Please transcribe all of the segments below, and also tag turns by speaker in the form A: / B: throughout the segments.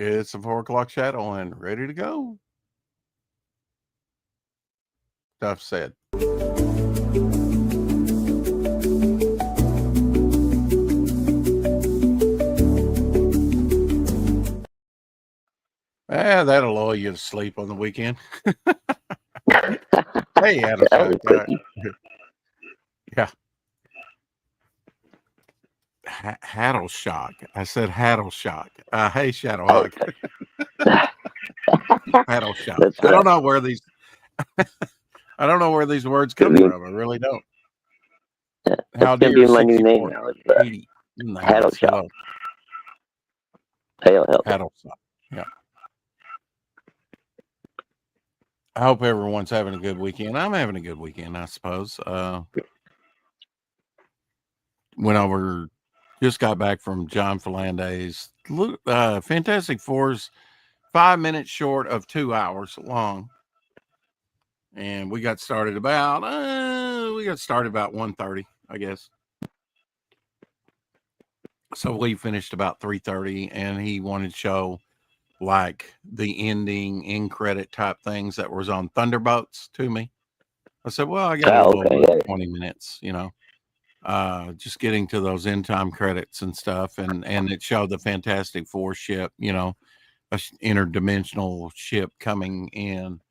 A: It's a 4 o'clock shadow and ready to go. Stuff said. That'll lull you to sleep on the weekend. Hey, Adam.
B: That was a quickie.
A: Yeah. Haddleshock. I said Haddleshock. Hey, Shadowhawk. Haddleshock.
B: That's
A: I don't know where these. I don't know where these words come from. I really don't. How
B: that's gonna be my new name now. It's Haddleshock.
A: Haddleshock. Yeah. I hope everyone's having a good weekend. I'm having a good weekend, I suppose. Just got back from John Philande's Fantastic Four's 5 minutes short of 2 hours long. And we got started about 1:30, I guess. So we finished about 3:30, and he wanted to show like the ending in credit type things that was on Thunderbolts to me. I said, well, I got a little bit, 20 minutes, just getting to those end time credits and stuff. And it showed the Fantastic Four ship, a interdimensional ship coming in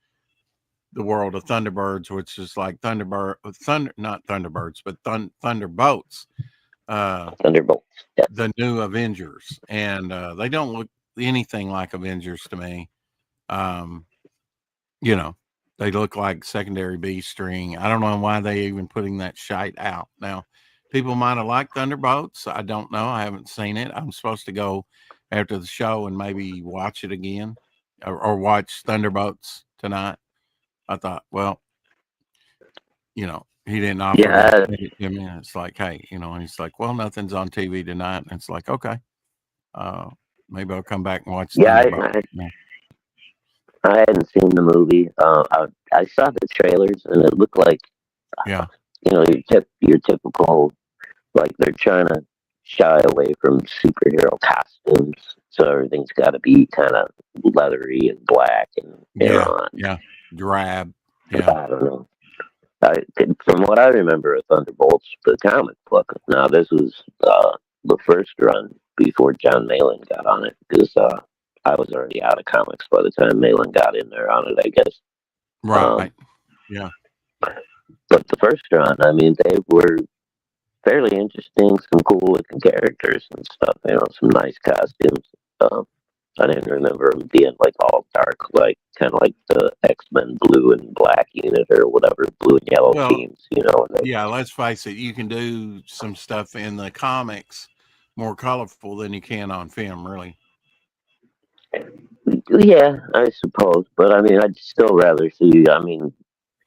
A: the world of Thunderbirds, which is like Thunderbolts, but Thunderbolts.
B: Thunderbolts. Yeah.
A: The new Avengers. And they don't look anything like Avengers to me. They look like secondary B string. I don't know why they even putting that shite out. Now, people might have liked Thunderbolts. I don't know. I haven't seen it. I'm supposed to go after the show and maybe watch it again or watch Thunderbolts tonight. I thought, well, he didn't offer that to me. It's like, hey, and he's like, well, nothing's on TV tonight. And it's like, okay, maybe I'll come back and watch.
B: I hadn't seen the movie. I saw the trailers, and it looked like, your typical, like they're trying to shy away from superhero costumes, so everything's got to be kind of leathery and black and
A: drab.
B: Yeah, I don't know. From what I remember of Thunderbolts, the comic book. Now this was the first run before John Malin got on it, because I was already out of comics by the time Malin got in there on it, I guess.
A: Right.
B: But the first run, I mean, they were fairly interesting, some cool looking characters and stuff, some nice costumes. I didn't remember them being like all dark, like kind of like the X-Men blue and black unit or whatever, blue and yellow teams,
A: let's face it, you can do some stuff in the comics more colorful than you can on film, really.
B: Yeah, I suppose, but I mean, I'd still rather see. I mean,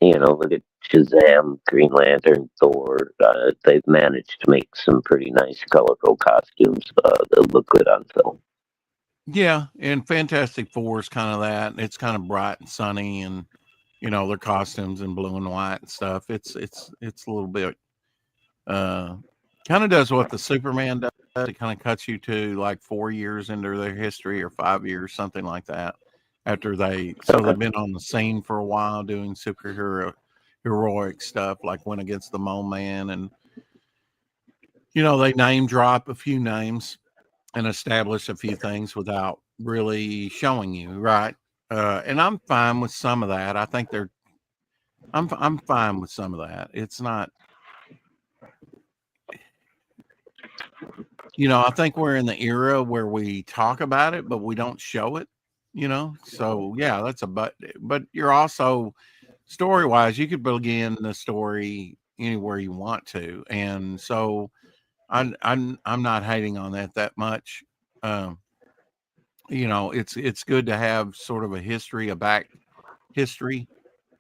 B: look at Shazam, Green Lantern, Thor. They've managed to make some pretty nice, colorful costumes that look good on film.
A: Yeah, and Fantastic Four is kind of that. It's kind of bright and sunny, and their costumes in blue and white and stuff. It's a little bit kind of does what the Superman does. It kind of cuts you to like 4 years into their history or 5 years, something like that. After they've been on the scene for a while doing heroic stuff, like went against the Mole Man, and they name drop a few names and establish a few things without really showing you, right? And I'm fine with some of that. I think I'm fine with some of that. It's not, I think we're in the era where we talk about it, but we don't show it, So yeah, that's but you're also story wise, you could begin the story anywhere you want to, and so I'm not hating on that much. It's good to have sort of a history, a back history,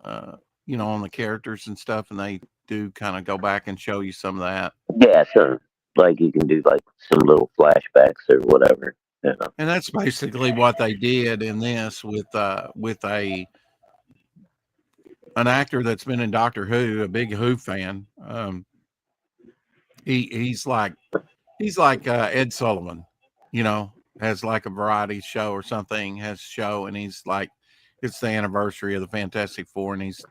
A: on the characters and stuff, and they do kind of go back and show you some of that.
B: Yeah, sure. Like you can do like some little flashbacks or whatever.
A: And that's basically what they did in this with an actor that's been in Doctor Who, a big Who fan. He's like Ed Sullivan, has like a variety show or something, has a show, and he's like, it's the anniversary of the Fantastic Four, and he's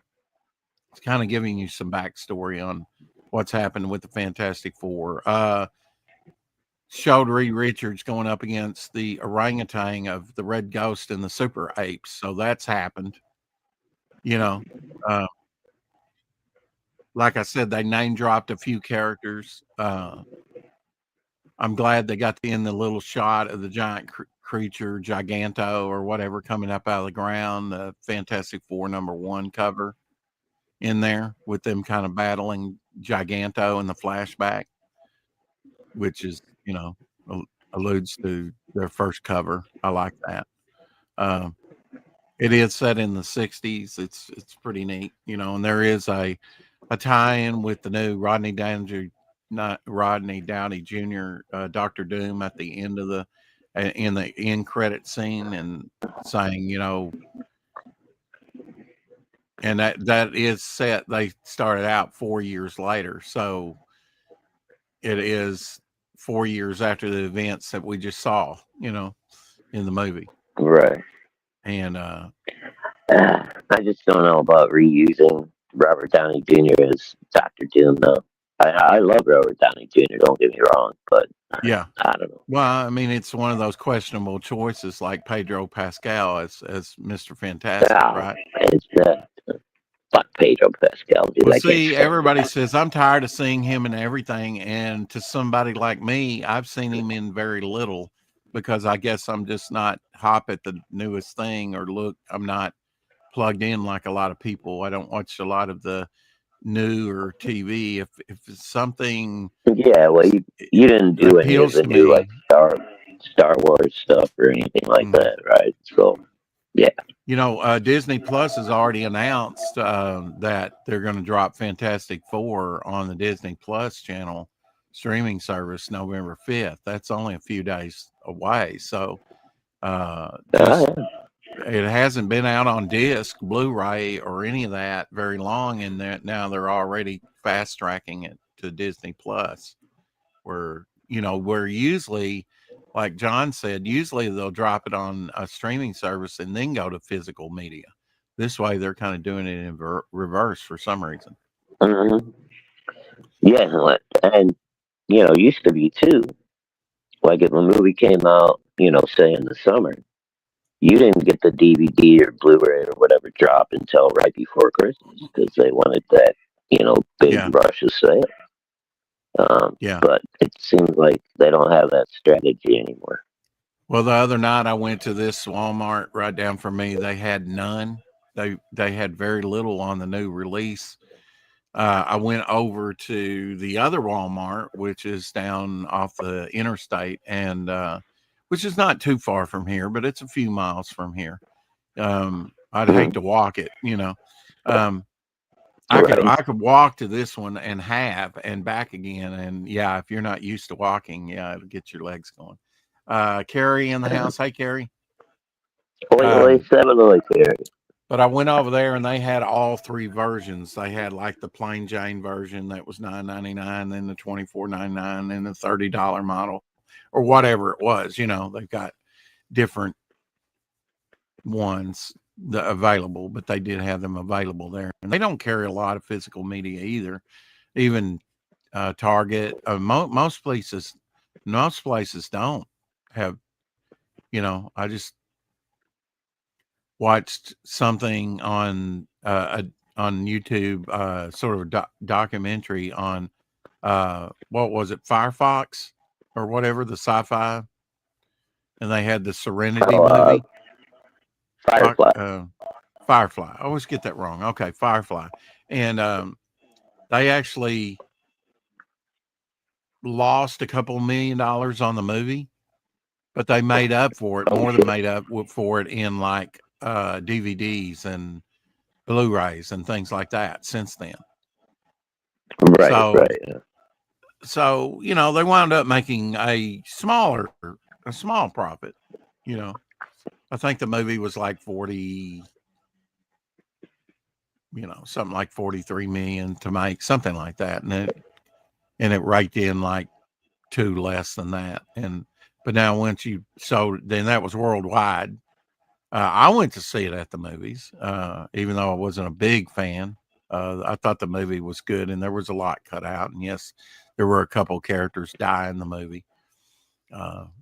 A: kind of giving you some backstory on what's happened with the Fantastic Four. Showed Reed Richards going up against the orangutan of the Red Ghost and the Super Apes, so that's happened. You know, like I said, they name dropped a few characters. I'm glad they got in the little shot of the giant creature, Giganto or whatever, coming up out of the ground, the Fantastic Four #1 cover in there with them kind of battling Giganto in the flashback, which is, alludes to their first cover. I like that. It is set in the 60s. It's pretty neat, and there is a tie-in with the new Rodney Downey Jr. Dr. Doom at the end of in the end credit scene, and saying, and that is set. They started out 4 years later, so it is 4 years after the events that we just saw, in the movie.
B: Right.
A: And
B: I just don't know about reusing Robert Downey Jr. as Dr. Doom, though. I love Robert Downey Jr., don't get me wrong, but
A: yeah,
B: I don't know.
A: Well, I mean, it's one of those questionable choices, like Pedro Pascal as Mr. Fantastic, right?
B: It's fuck Pedro Pascal. Dude.
A: Well, see, everybody says I'm tired of seeing him in everything, and to somebody like me, I've seen him in very little because I guess I'm just not hop at the newest thing, or I'm not plugged in like a lot of people. I don't watch a lot of the new or TV. If it's something,
B: well, you didn't do any of the new like Star Wars stuff or anything like that, right? So yeah,
A: Disney Plus has already announced that they're going to drop Fantastic Four on the Disney Plus channel streaming service November 5th. That's only a few days away, so it hasn't been out on disc, Blu-ray, or any of that very long, and now they're already fast tracking it to Disney Plus, where usually, like John said, usually they'll drop it on a streaming service and then go to physical media. This way, they're kind of doing it in reverse for some reason.
B: Mm-hmm. Yeah, and used to be too. Like if a movie came out, say in the summer, you didn't get the DVD or Blu-ray or whatever drop until right before Christmas because they wanted that, big rush of sale. But it seems like they don't have that strategy anymore.
A: Well, the other night I went to this Walmart right down from me. They had none. They had very little on the new release. I went over to the other Walmart, which is down off the interstate, and which is not too far from here, but it's a few miles from here. I'd hate to walk it, I could walk to this one and back again. And if you're not used to walking, it'll get your legs going. Carrie in the house. Hey, Carrie. But I went over there and they had all three versions. They had like the plain Jane version that was $9.99, then the $24.99, and the $30 model, or whatever it was. They've got different ones available, but they did have them available there. And they don't carry a lot of physical media either. Even Target, most places don't have. I just watched something on YouTube, sort of a documentary on what was it, Firefox or whatever, the sci-fi, and they had the Serenity movie. Firefly. I always get that wrong. Okay, Firefly. And they actually lost a couple $1 million on the movie, but they made up for it, more than made up for it in like DVDs and Blu-rays and things like that since then.
B: Right.
A: So, they wound up making a small profit. I think the movie was like 40, something like 43 million to make, something like that. And it raked in like 2 less than that. And But now once then that was worldwide. I went to see it at the movies, even though I wasn't a big fan. I thought the movie was good, and there was a lot cut out. And yes, there were a couple characters die in the movie,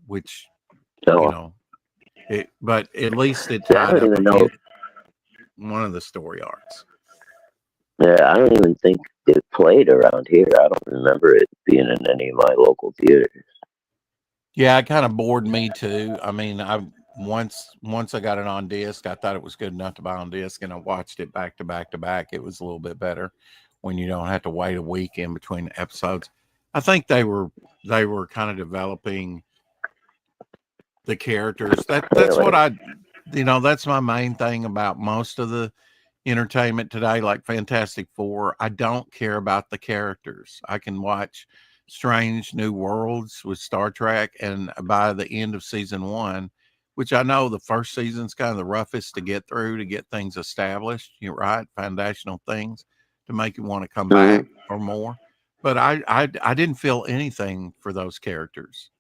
A: which but at least it tied up one of the story arcs.
B: Yeah, I don't even think it played around here. I don't remember it being in any of my local theaters.
A: Yeah, it kind of bored me too. I mean, once I got it on disc, I thought it was good enough to buy on disc, and I watched it back to back to back. It was a little bit better when you don't have to wait a week in between episodes. I think they were kind of developing the characters. That's what that's my main thing about most of the entertainment today, like Fantastic Four. I don't care about the characters. I can watch Strange New Worlds with Star Trek, and by the end of season 1, which I know the first season's kind of the roughest to get through to get things established, you're right, foundational things to make you want to come back or more. But I didn't feel anything for those characters.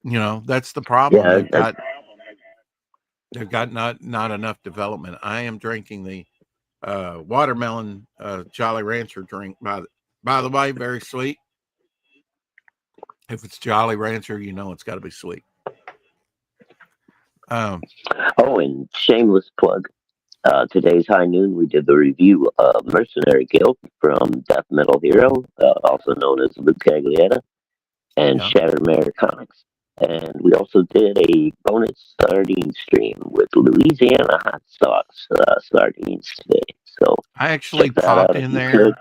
A: That's the problem.
B: Yeah,
A: they've got not enough development. I am drinking the watermelon Jolly Rancher drink. By the way, very sweet. If it's Jolly Rancher, it's got to be sweet.
B: And shameless plug. Today's High Noon, we did the review of Mercenary Guild from Death Metal Hero, also known as Luke Caglietta, and Shattermare Comics. And we also did a bonus sardine stream with Louisiana hot sauce sardines today. So
A: I actually popped in there.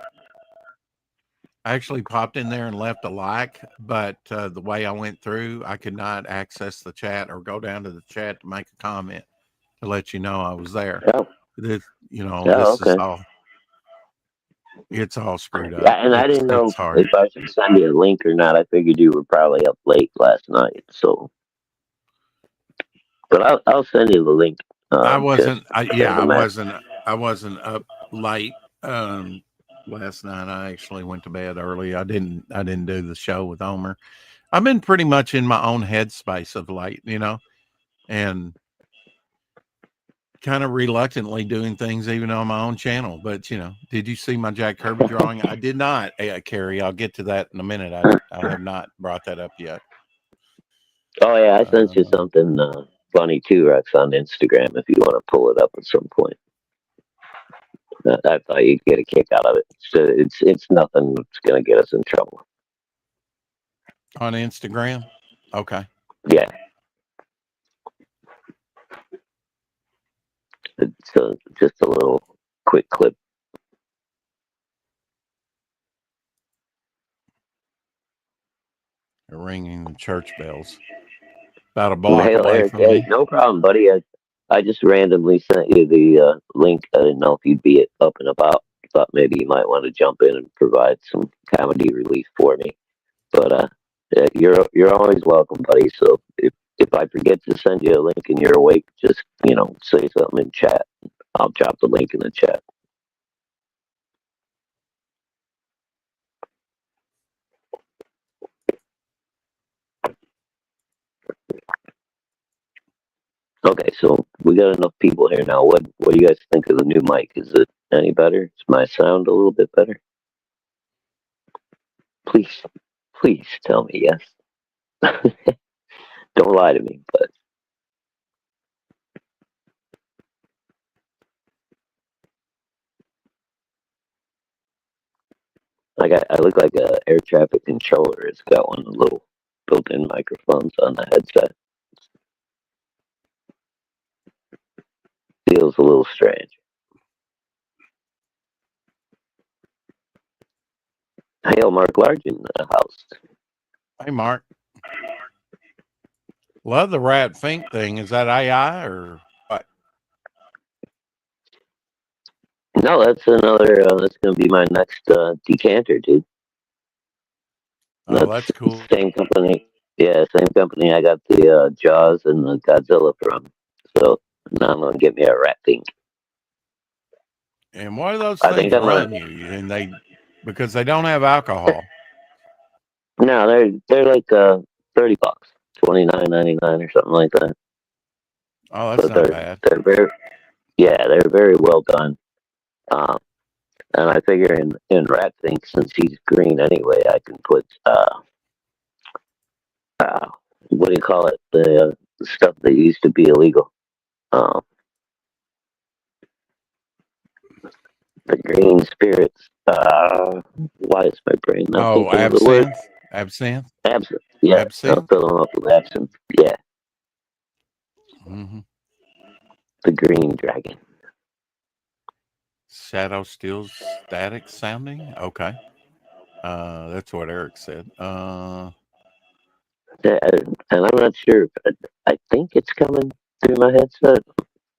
A: I actually popped in there and left a like, but the way I went through, I could not access the chat or go down to the chat to make a comment to let you know I was there.
B: Oh.
A: This
B: okay.
A: is all. It's all screwed up.
B: Yeah, and I didn't know if I should send you a link or not. I figured you were probably up late last night, so. But I'll send you the link.
A: I wasn't. I wasn't up late last night. I actually went to bed early. I didn't do the show with Omer. I've been pretty much in my own headspace of late, and kind of reluctantly doing things even on my own channel. But did you see my Jack Kirby drawing? I did not, Carrie. I'll get to that in a minute. I have not brought that up yet.
B: Oh yeah, I sent you something funny too, Rex, on Instagram. If you want to pull it up at some point, I thought you'd get a kick out of it. So it's nothing that's gonna get us in trouble.
A: On Instagram, okay.
B: Yeah. So just a little quick clip.
A: They're ringing the church bells. About a block
B: Hail,
A: away
B: Eric,
A: from me.
B: No problem, buddy. I just randomly sent you the link. I didn't know if you'd be up and about. I thought maybe you might want to jump in and provide some comedy relief for me. But you're always welcome, buddy. So if I forget to send you a link and you're awake, just say something in chat. I'll drop the link in the chat. Okay, so we got enough people here now. What do you guys think of the new mic? Is it any better? Is my sound a little bit better? Please tell me yes. Don't lie to me, but I look like a air traffic controller. It's got one of the little built-in microphones on the headset. Feels a little strange. Hail, Mark Large in the house.
A: Hey, Mark. Love the Rat Fink thing. Is that AI or what?
B: No, that's another. That's going to be my next decanter, dude.
A: Oh, that's cool.
B: Same company. Yeah, same company. I got the Jaws and the Godzilla from. So now I'm going to get me a Rat Fink.
A: And what do those things run you? And because they don't have alcohol.
B: No, they're like $30, $29.99 or something like that.
A: Oh, that's
B: But
A: not bad.
B: they're they're very well done. Um, and I figure in Rat Think, since he's green anyway, I can put uh, what do you call it? The stuff that used to be illegal. Um, the green spirits. Why is my brain not
A: Oh,
B: thinking of the word?
A: absinthe. Absinthe.
B: Absinthe. Yeah, I'll
A: Absinthe.
B: fill them up with absinthe. Yeah,
A: Mm-hmm.
B: the green dragon.
A: Shadow still static sounding. Okay. That's what Eric said.
B: Yeah, and I'm not sure. I think it's coming through my headset.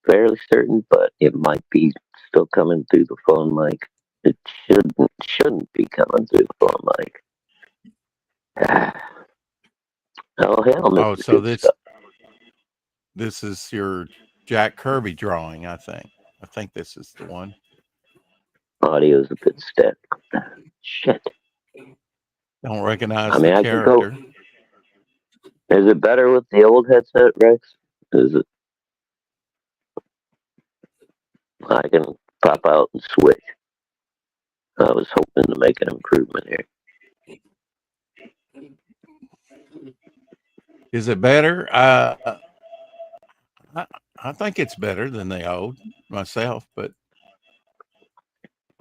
B: Fairly certain, but it might be still coming through the phone mic. It shouldn't be coming through the phone mic. Oh hell,
A: Oh,
B: Mr.
A: so
B: Good
A: this
B: Stuff.
A: this is your Jack Kirby drawing, I think. I think this is the one.
B: Audio's a bit static. Shit.
A: Don't
B: I
A: recognize the
B: mean, I can go.
A: character.
B: Is it better with the old headset, Rex? Is it? I can pop out and switch. I was hoping to make an improvement here.
A: Is it better? I think it's better than the old myself, but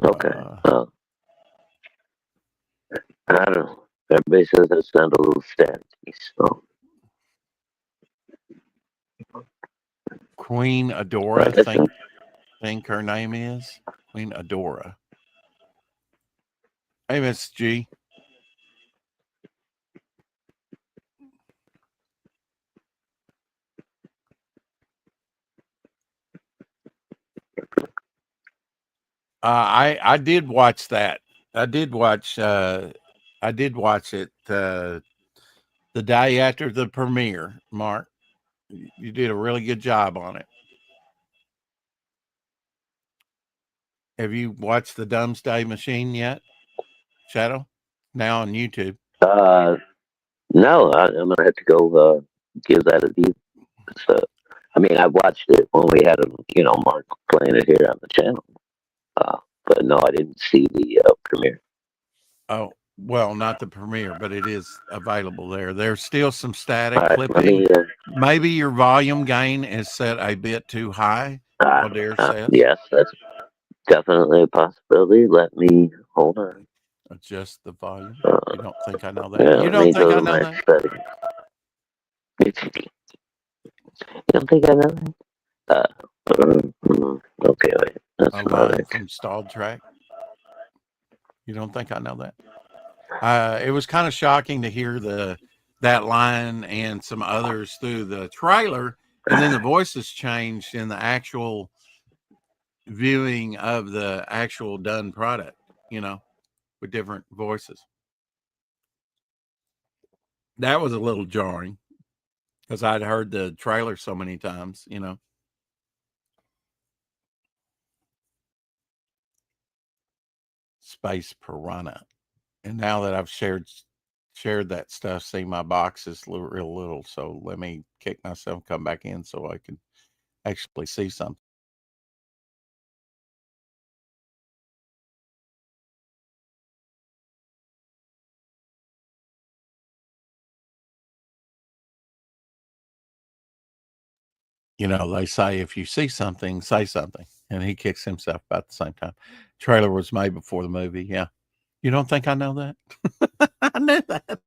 B: Okay. I don't know. Everybody says that sounds a little staticky, so.
A: Queen Adora,
B: But listen,
A: think her name is Queen Adora. Hey, Miss G. I did watch that. I did watch it the day after the premiere. Mark, you did a really good job on it. Have you watched the Doomsday Machine yet, Shadow? Now on YouTube.
B: no, I'm gonna have to go give that a deep. So, I mean, I watched it when we had Mark playing it here on the channel. But no, I didn't see the premiere.
A: Oh, well, not the premiere, but it is available there. There's still some static
B: All right, let
A: clipping.
B: me.
A: Maybe your volume gain is set a bit too high, Adair says.
B: Yes, that's definitely a possibility. Let me hold on.
A: Adjust the volume. You don't think I know that?
B: Yeah,
A: You
B: let
A: don't
B: me
A: think
B: go
A: I
B: to
A: know
B: my
A: that?
B: settings. You don't think I know that? Okay, wait. That's
A: A
B: not
A: line
B: it.
A: from Stalled Track. You don't think I know that? It was kind of shocking to hear that line and some others through the trailer, and then the voices changed in the actual viewing of the actual done product, with different voices. That was a little jarring because I'd heard the trailer so many times, Space Piranha. And now that I've shared that stuff, see my box is real little. So let me kick myself, come back in so I can actually see something. They say if you see something, say something. And he kicks himself about the same time. Trailer was made before the movie. Yeah. You don't think I know that? I knew that.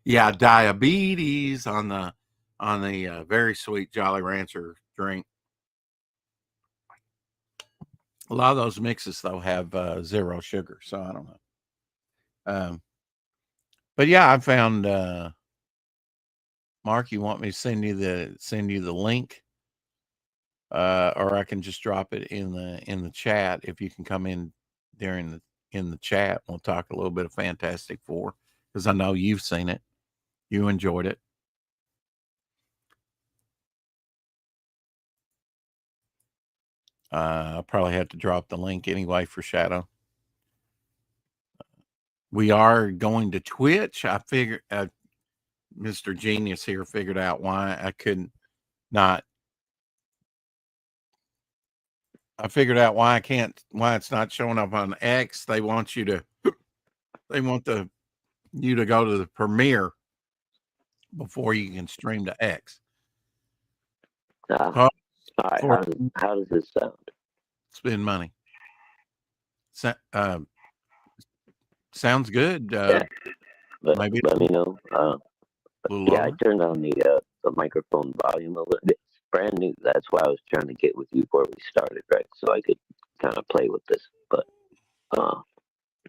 A: Yeah, diabetes on the very sweet Jolly Rancher drink. A lot of those mixes though have zero sugar, so I don't know. But yeah, I found Mark. You want me to send you the link, or I can just drop it in the chat if you can come in in the chat. We'll talk a little bit of Fantastic Four because I know you've seen it, you enjoyed it. I'll probably have to drop the link anyway for Shadow. we are going to Twitch. I figured Mr. Genius here figured out why I couldn't not. I figured out why it's not showing up on X. They want you to go to the premiere before you can stream to X.
B: All right. How does this sound?
A: Spend money. Sounds good.
B: Maybe let me know. I turned on the microphone volume a little bit. It's brand new. That's why I was trying to get with you before we started, right? So I could kind of play with this. But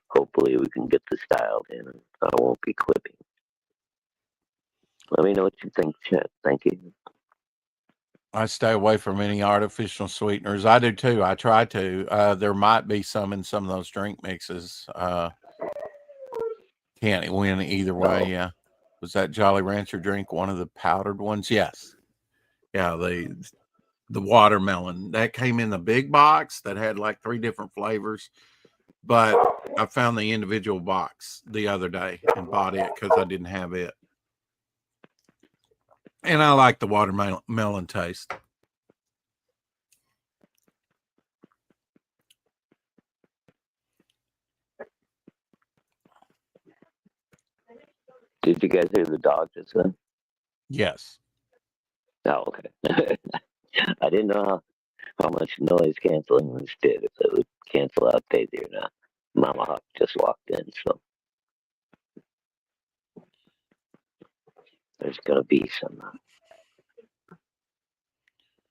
B: hopefully we can get this dialed in and I won't be clipping. Let me know what you think, Chet. Thank you.
A: I stay away from any artificial sweeteners. I do too. I try to. There might be some in some of those drink mixes. Can't win either way. Yeah. Was that Jolly Rancher drink one of the powdered ones? Yes. Yeah. The watermelon that came in the big box that had like 3 different flavors. But I found the individual box the other day and bought it because I didn't have it. And I like the watermelon taste.
B: Did you guys hear the dog just then?
A: Yes.
B: Oh, okay. I didn't know how much noise canceling this did, if it would cancel out Daisy or not. Mama Hawk just walked in, so there's going to be some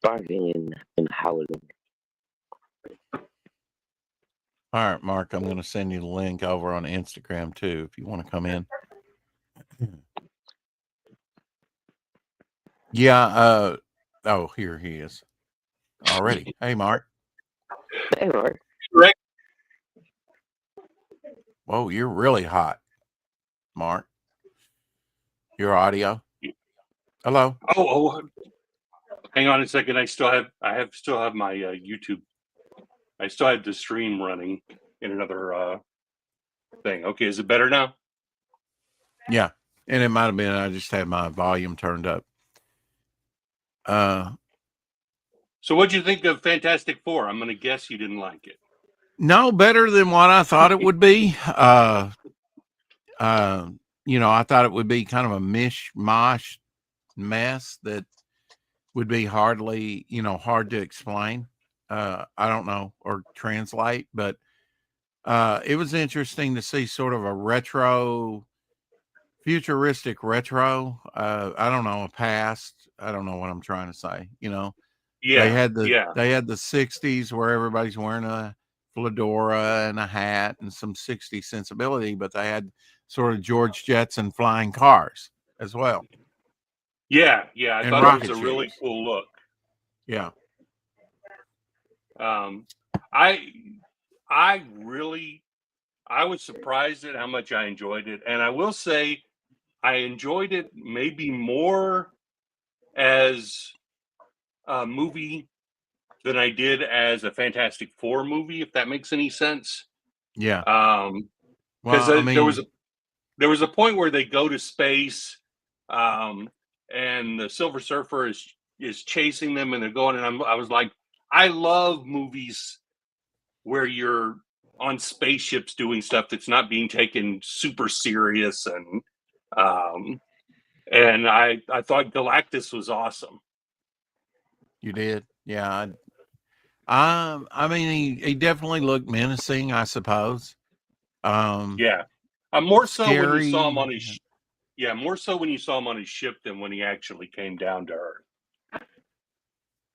B: barking and howling.
A: All right, Mark, I'm going to send you the link over on Instagram too if you want to come in. Yeah. Oh, here he is already. Hey, Mark.
B: Hey, Mark.
C: Rick.
A: Whoa, you're really hot, Mark. Your audio. Hello.
C: Oh, hang on a second. I still have my YouTube. I still have the stream running in another thing. Okay, is it better now?
A: Yeah, and it might have been I just had my volume turned up.
C: So what'd you think of Fantastic Four? I'm going to guess you didn't like it.
A: No, better than what I thought it would be. I thought it would be kind of a mishmash mess that would be hard to explain. I don't know, or translate, but it was interesting to see sort of a futuristic retro. I don't know, a past. I don't know what I'm trying to say.
C: Yeah,
A: they had the 60s where everybody's wearing a fedora and a hat and some 60s sensibility, but they had sort of George Jetson flying cars as well.
C: Yeah. I thought it was a really cool look.
A: Yeah.
C: I was surprised at how much I enjoyed it. And I will say I enjoyed it maybe more as a movie than I did as a Fantastic Four movie, if that makes any sense.
A: Yeah.
C: Because there was a point where they go to space, and the Silver Surfer is chasing them, and they're going. And I was like, I love movies where you're on spaceships doing stuff that's not being taken super serious, and I thought Galactus was awesome.
A: You did, yeah. I mean, he definitely looked menacing, I suppose.
C: More so when you saw him on his more so when you saw him on his ship than when he actually came down to Earth.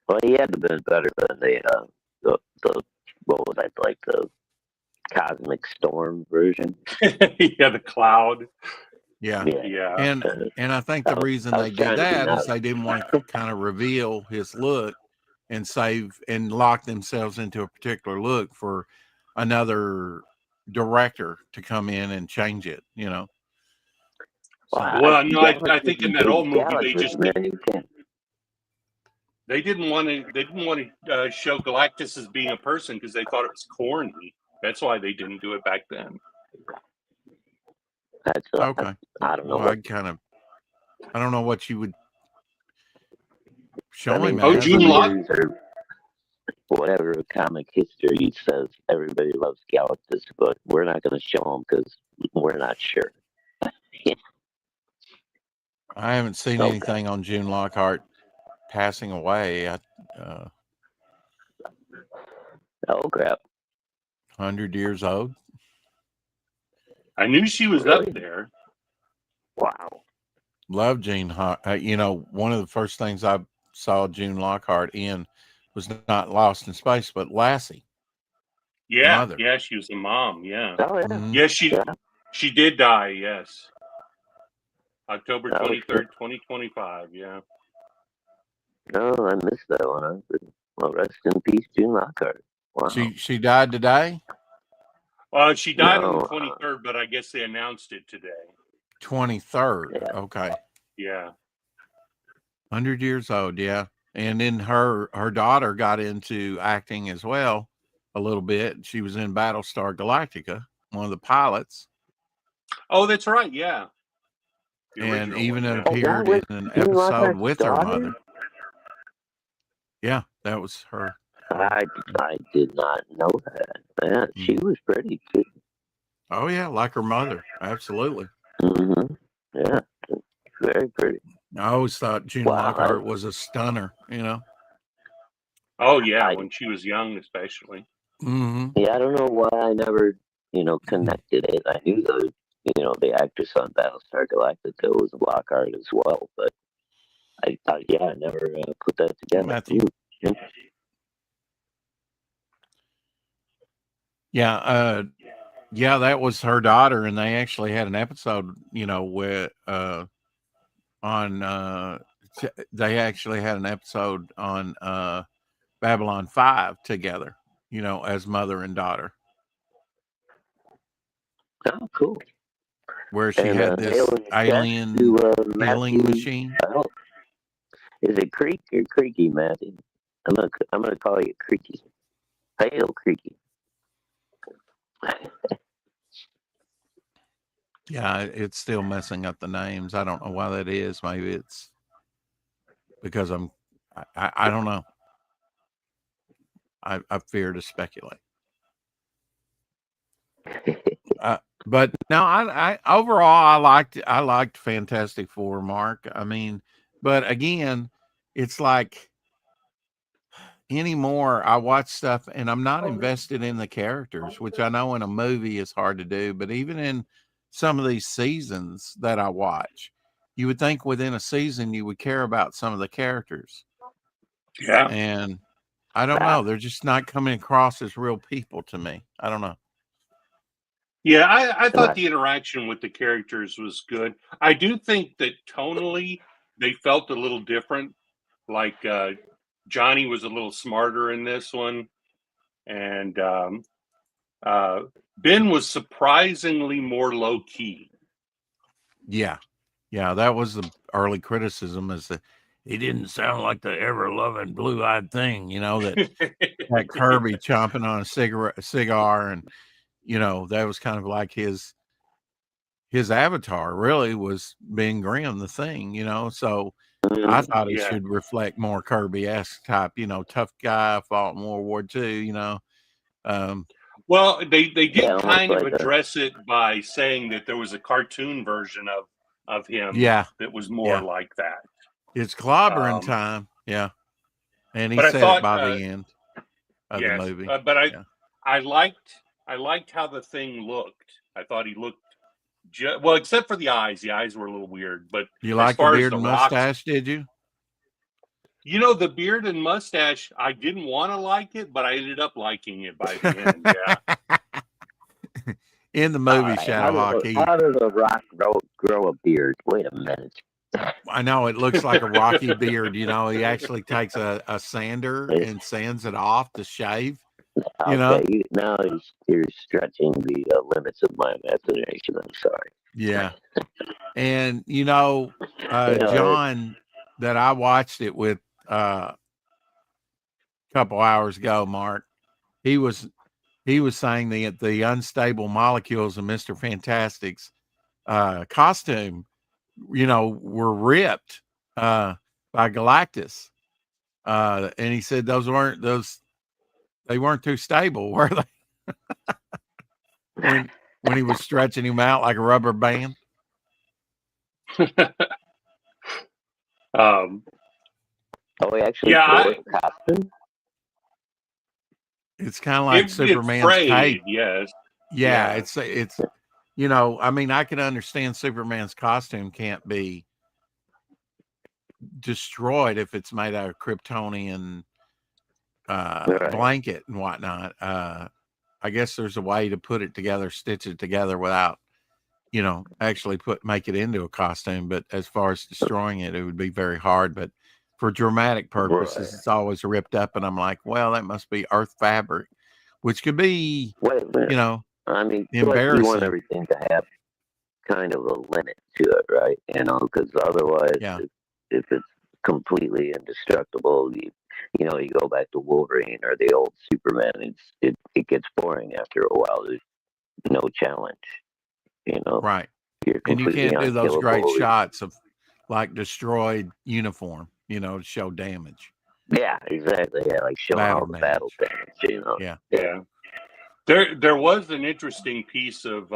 B: Well, he had to have been better than the what was that, like the Cosmic Storm version?
C: Yeah, the Cloud.
A: Yeah. And I think the reason they did that is they didn't want to kind of reveal his look and lock themselves into a particular look for another director to come in and change it,
C: Well, no, I think in that old movie they didn't want to show Galactus as being a person because they thought it was corny. That's why they didn't do it back then.
B: That's
A: okay.
B: I don't know.
A: Well, I don't know what you would show him
C: Oh,
A: as.
C: June Locke.
B: Or whatever comic history says everybody loves Galactus, but we're not going to show him because we're not sure.
A: I haven't seen anything on June Lockhart passing away.
B: Oh crap!
A: 100 years old.
C: I knew she was up there.
B: Wow.
A: Love June. One of the first things I saw June Lockhart in was not Lost in Space, but Lassie.
C: Yeah,
A: Mother.
C: Yeah, she was a mom. Yeah.
B: Oh yeah.
A: Mhm.
C: Yes, she did die. Yes, October 23rd, 2025. Yeah.
B: No, I missed that one. Well, rest in peace, June Lockhart. Wow.
A: She died today.
C: She died on the 23rd, but I guess they announced it today.
A: 23rd.
B: Yeah.
A: Okay.
C: Yeah.
A: 100 years old. Yeah. And then her daughter got into acting as well a little bit. She was in Battlestar Galactica, one of the pilots.
C: Oh, that's right. Yeah.
A: And even
C: one,
A: appeared in an episode with her mother. Yeah, that was her.
B: I did not know that. Man, she was pretty too.
A: Oh yeah, like her mother. Absolutely.
B: Mm-hmm. Yeah, very pretty.
A: I always thought June Lockhart was a stunner,
C: Oh yeah, when she was young, especially.
A: Mm-hmm.
B: Yeah, I don't know why I never, connected it. I knew the actress on Battlestar Galactica was Lockhart as well, but I never put that together.
A: Matthew. Yeah, that was her daughter, and they actually had an episode, with they actually had an episode on Babylon 5 together, as mother and daughter.
B: Oh, cool.
A: Where she had this alien healing machine.
B: Oh. Is it Creek or Creaky, Matthew? I'm gonna call you Creaky. Pale Creaky.
A: Yeah, it's still messing up the names. I don't know why that is. Maybe it's because I don't know. I fear to speculate. But no, I overall I liked Fantastic Four, Mark. I mean, but again, it's like anymore I watch stuff and I'm not invested in the characters, which I know in a movie is hard to do, but even in some of these seasons that I watch, you would think within a season you would care about some of the characters.
C: Yeah.
A: And I don't know. They're just not coming across as real people to me. I don't know.
C: Yeah, I thought the interaction with the characters was good. I do think that tonally they felt a little different. Like Johnny was a little smarter in this one. And Ben was surprisingly more low key.
A: Yeah. Yeah, that was the early criticism, is that he didn't sound like the ever-loving blue-eyed thing, that Kirby chomping on a cigar, and that was kind of like his avatar really was Ben Grimm, the Thing, so I thought he should reflect more Kirby-esque type, tough guy, fought in World War II,
C: Well, they did kind of address it by saying that there was a cartoon version of him that was more like that.
A: It's clobbering time. Yeah. And he said it by the end of the movie.
C: But I liked how the Thing looked. I thought he looked well, except for the eyes. The eyes were a little weird. But
A: you like the beard and mustache, did you?
C: The beard and mustache, I didn't want to like it, but I ended up liking it by the end. Yeah.
A: In the movie Shadowhawk,
B: how does a rock grow a beard? Wait a minute.
A: I know it looks like a rocky beard. He actually takes a sander and sands it off to shave.
B: Now you're stretching the limits of my imagination. I'm sorry.
A: Yeah. And John, that I watched it with a couple hours ago, Mark, he was saying that the unstable molecules of Mr. Fantastic's costume, were ripped by Galactus. And he said they weren't too stable, were they? when he was stretching him out like a rubber band.
B: He actually wore a costume.
A: It's kind of like Superman's cape.
C: Yes.
A: Yeah, it's I mean, I can understand Superman's costume can't be destroyed if it's made out of Kryptonian blanket and whatnot. I guess there's a way to put it together, stitch it together without, actually make it into a costume. But as far as destroying it, it would be very hard. But for dramatic purposes, it's always ripped up. And I'm like, well, that must be Earth fabric, which could be,
B: I mean,
A: embarrassing.
B: You want everything to have kind of a limit to it, right? Because otherwise, if it's completely indestructible, you go back to Wolverine or the old Superman, it gets boring after a while. There's no challenge,
A: Right. And you can't do those great shots of like destroyed uniform, to show damage.
B: Yeah, exactly. Yeah, like showing all the battle damage,
A: Yeah.
C: There was an interesting piece of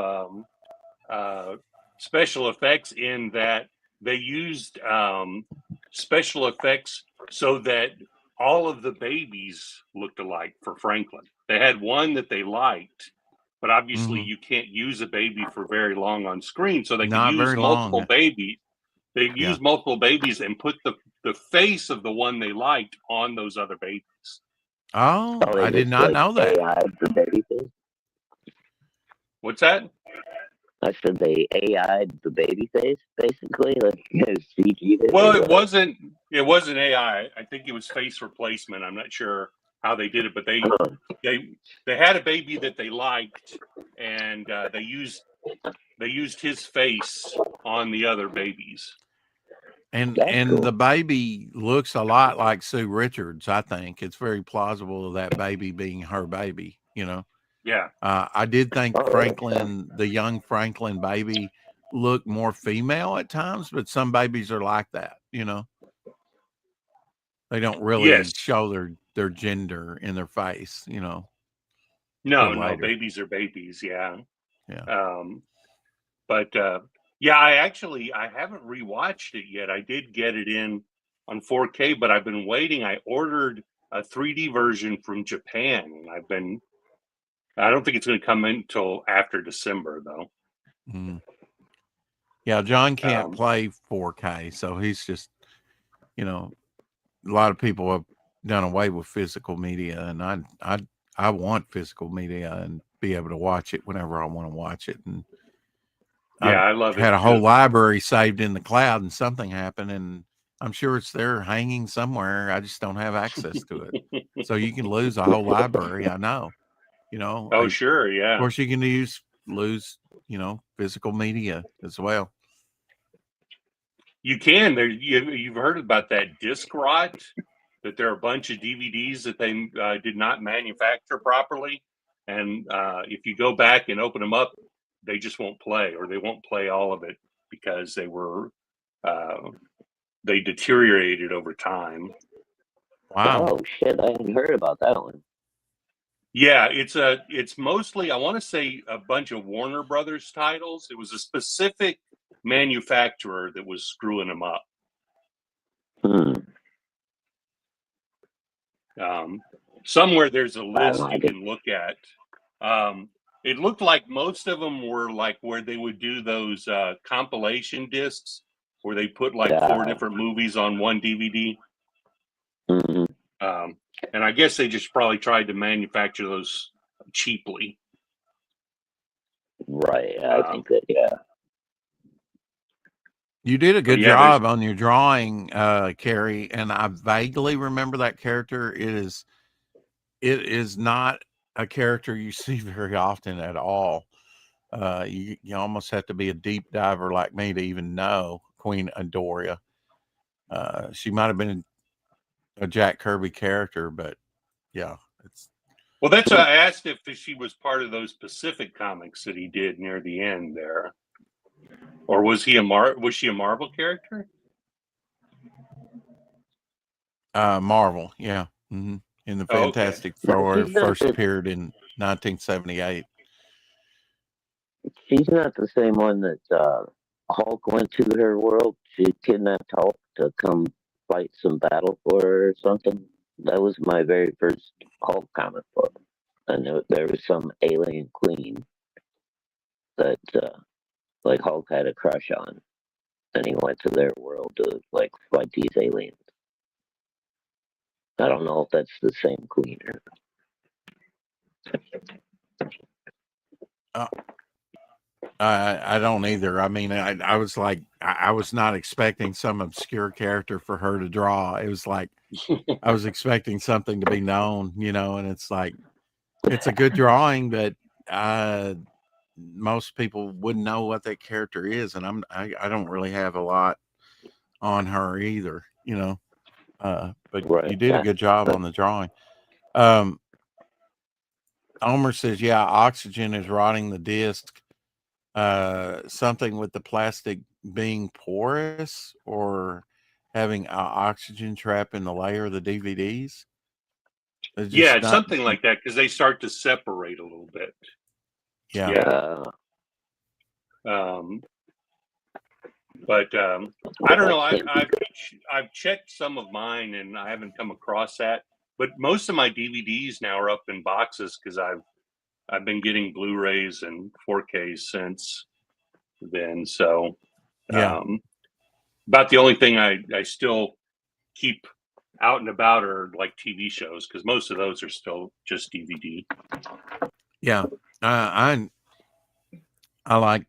C: special effects in that they used special effects so that all of the babies looked alike for Franklin. They had one that they liked, but obviously you can't use a baby for very long on screen, so they could use multiple babies. They used multiple babies and put the face of the one they liked on those other babies.
A: Oh, I did not know that.
B: The baby face.
C: What's that?
B: I said they AI'd the baby face, basically. Like CG'd it.
C: Well, it wasn't AI. I think it was face replacement. I'm not sure how they did it, but they had a baby that they liked, and they used his face on the other babies.
A: And cool. The baby looks a lot like Sue Richards. I think it's very plausible that baby being her baby.
C: Yeah.
A: I did think Franklin, the young Franklin baby, looked more female at times, but some babies are like that. They don't really show their gender in their face.
C: No, babies are babies. Yeah.
A: Yeah.
C: But I haven't rewatched it yet. I did get it in on 4K, but I've been waiting. I ordered a 3D version from Japan. I don't think it's going to come in until after December, though.
A: Mm. Yeah, John can't play 4K, so he's just, a lot of people have done away with physical media, and I want physical media and be able to watch it whenever I want to watch it. And
C: I love it.
A: Had a whole library saved in the cloud, and something happened, and I'm sure it's there hanging somewhere. I just don't have access to it. So you can lose a whole library. I know.
C: Oh, sure, yeah.
A: Of course, you can lose, physical media as well.
C: You can. You've heard about that disc rot. That there are a bunch of DVDs that they did not manufacture properly, and if you go back and open them up, they just won't play, or they won't play all of it because they deteriorated over time.
A: Wow.
B: Oh shit! I hadn't heard about that one.
C: Yeah, it's mostly, I want to say, a bunch of Warner Brothers titles. It was a specific manufacturer that was screwing them up. Somewhere there's a list you can look at. It looked like most of them were like where they would do those compilation discs where they put like 4 different movies on one DVD. And I guess they just probably tried to manufacture those cheaply.
B: Right. I think that,
A: You did a good job on your drawing, Carrie, and I vaguely remember that character. It is not a character you see very often at all. You almost have to be a deep diver like me to even know Queen Adoria. She might have been a Jack Kirby character, but it's.
C: Well, that's why I asked if she was part of those Pacific comics that he did near the end there. Or was she a Marvel character?
A: Marvel, yeah. Mm-hmm. In the Fantastic Four, first appeared in 1978.
B: She's not the same one that Hulk went to her world. She kidnapped Hulk to come fight some battle for her or something. That was my very first Hulk comic book. And there was some alien queen that like Hulk had a crush on, and he went to their world to like fight these aliens. I don't know if that's the same queen or
A: not. I don't either. I mean, I was like, I was not expecting some obscure character for her to draw. It was like, I was expecting something to be known, you know, and it's like, it's a good drawing, but most people wouldn't know what that character is. And I don't really have a lot on her either, you know, but
B: right.
A: You did a good job on the drawing. Omer says, yeah, oxygen is rotting the disc. Something with the plastic being porous or having oxygen trap in the layer of the DVDs.
C: Yeah, it's something like that because they start to separate a little bit.
A: Yeah.
C: But I don't know. I've checked some of mine and I haven't come across that. But most of my DVDs now are up in boxes because I've been getting Blu-rays and 4K since then. So
A: yeah,
C: about the only thing I still keep out and about are like TV shows because most of those are still just DVD.
A: Yeah, I like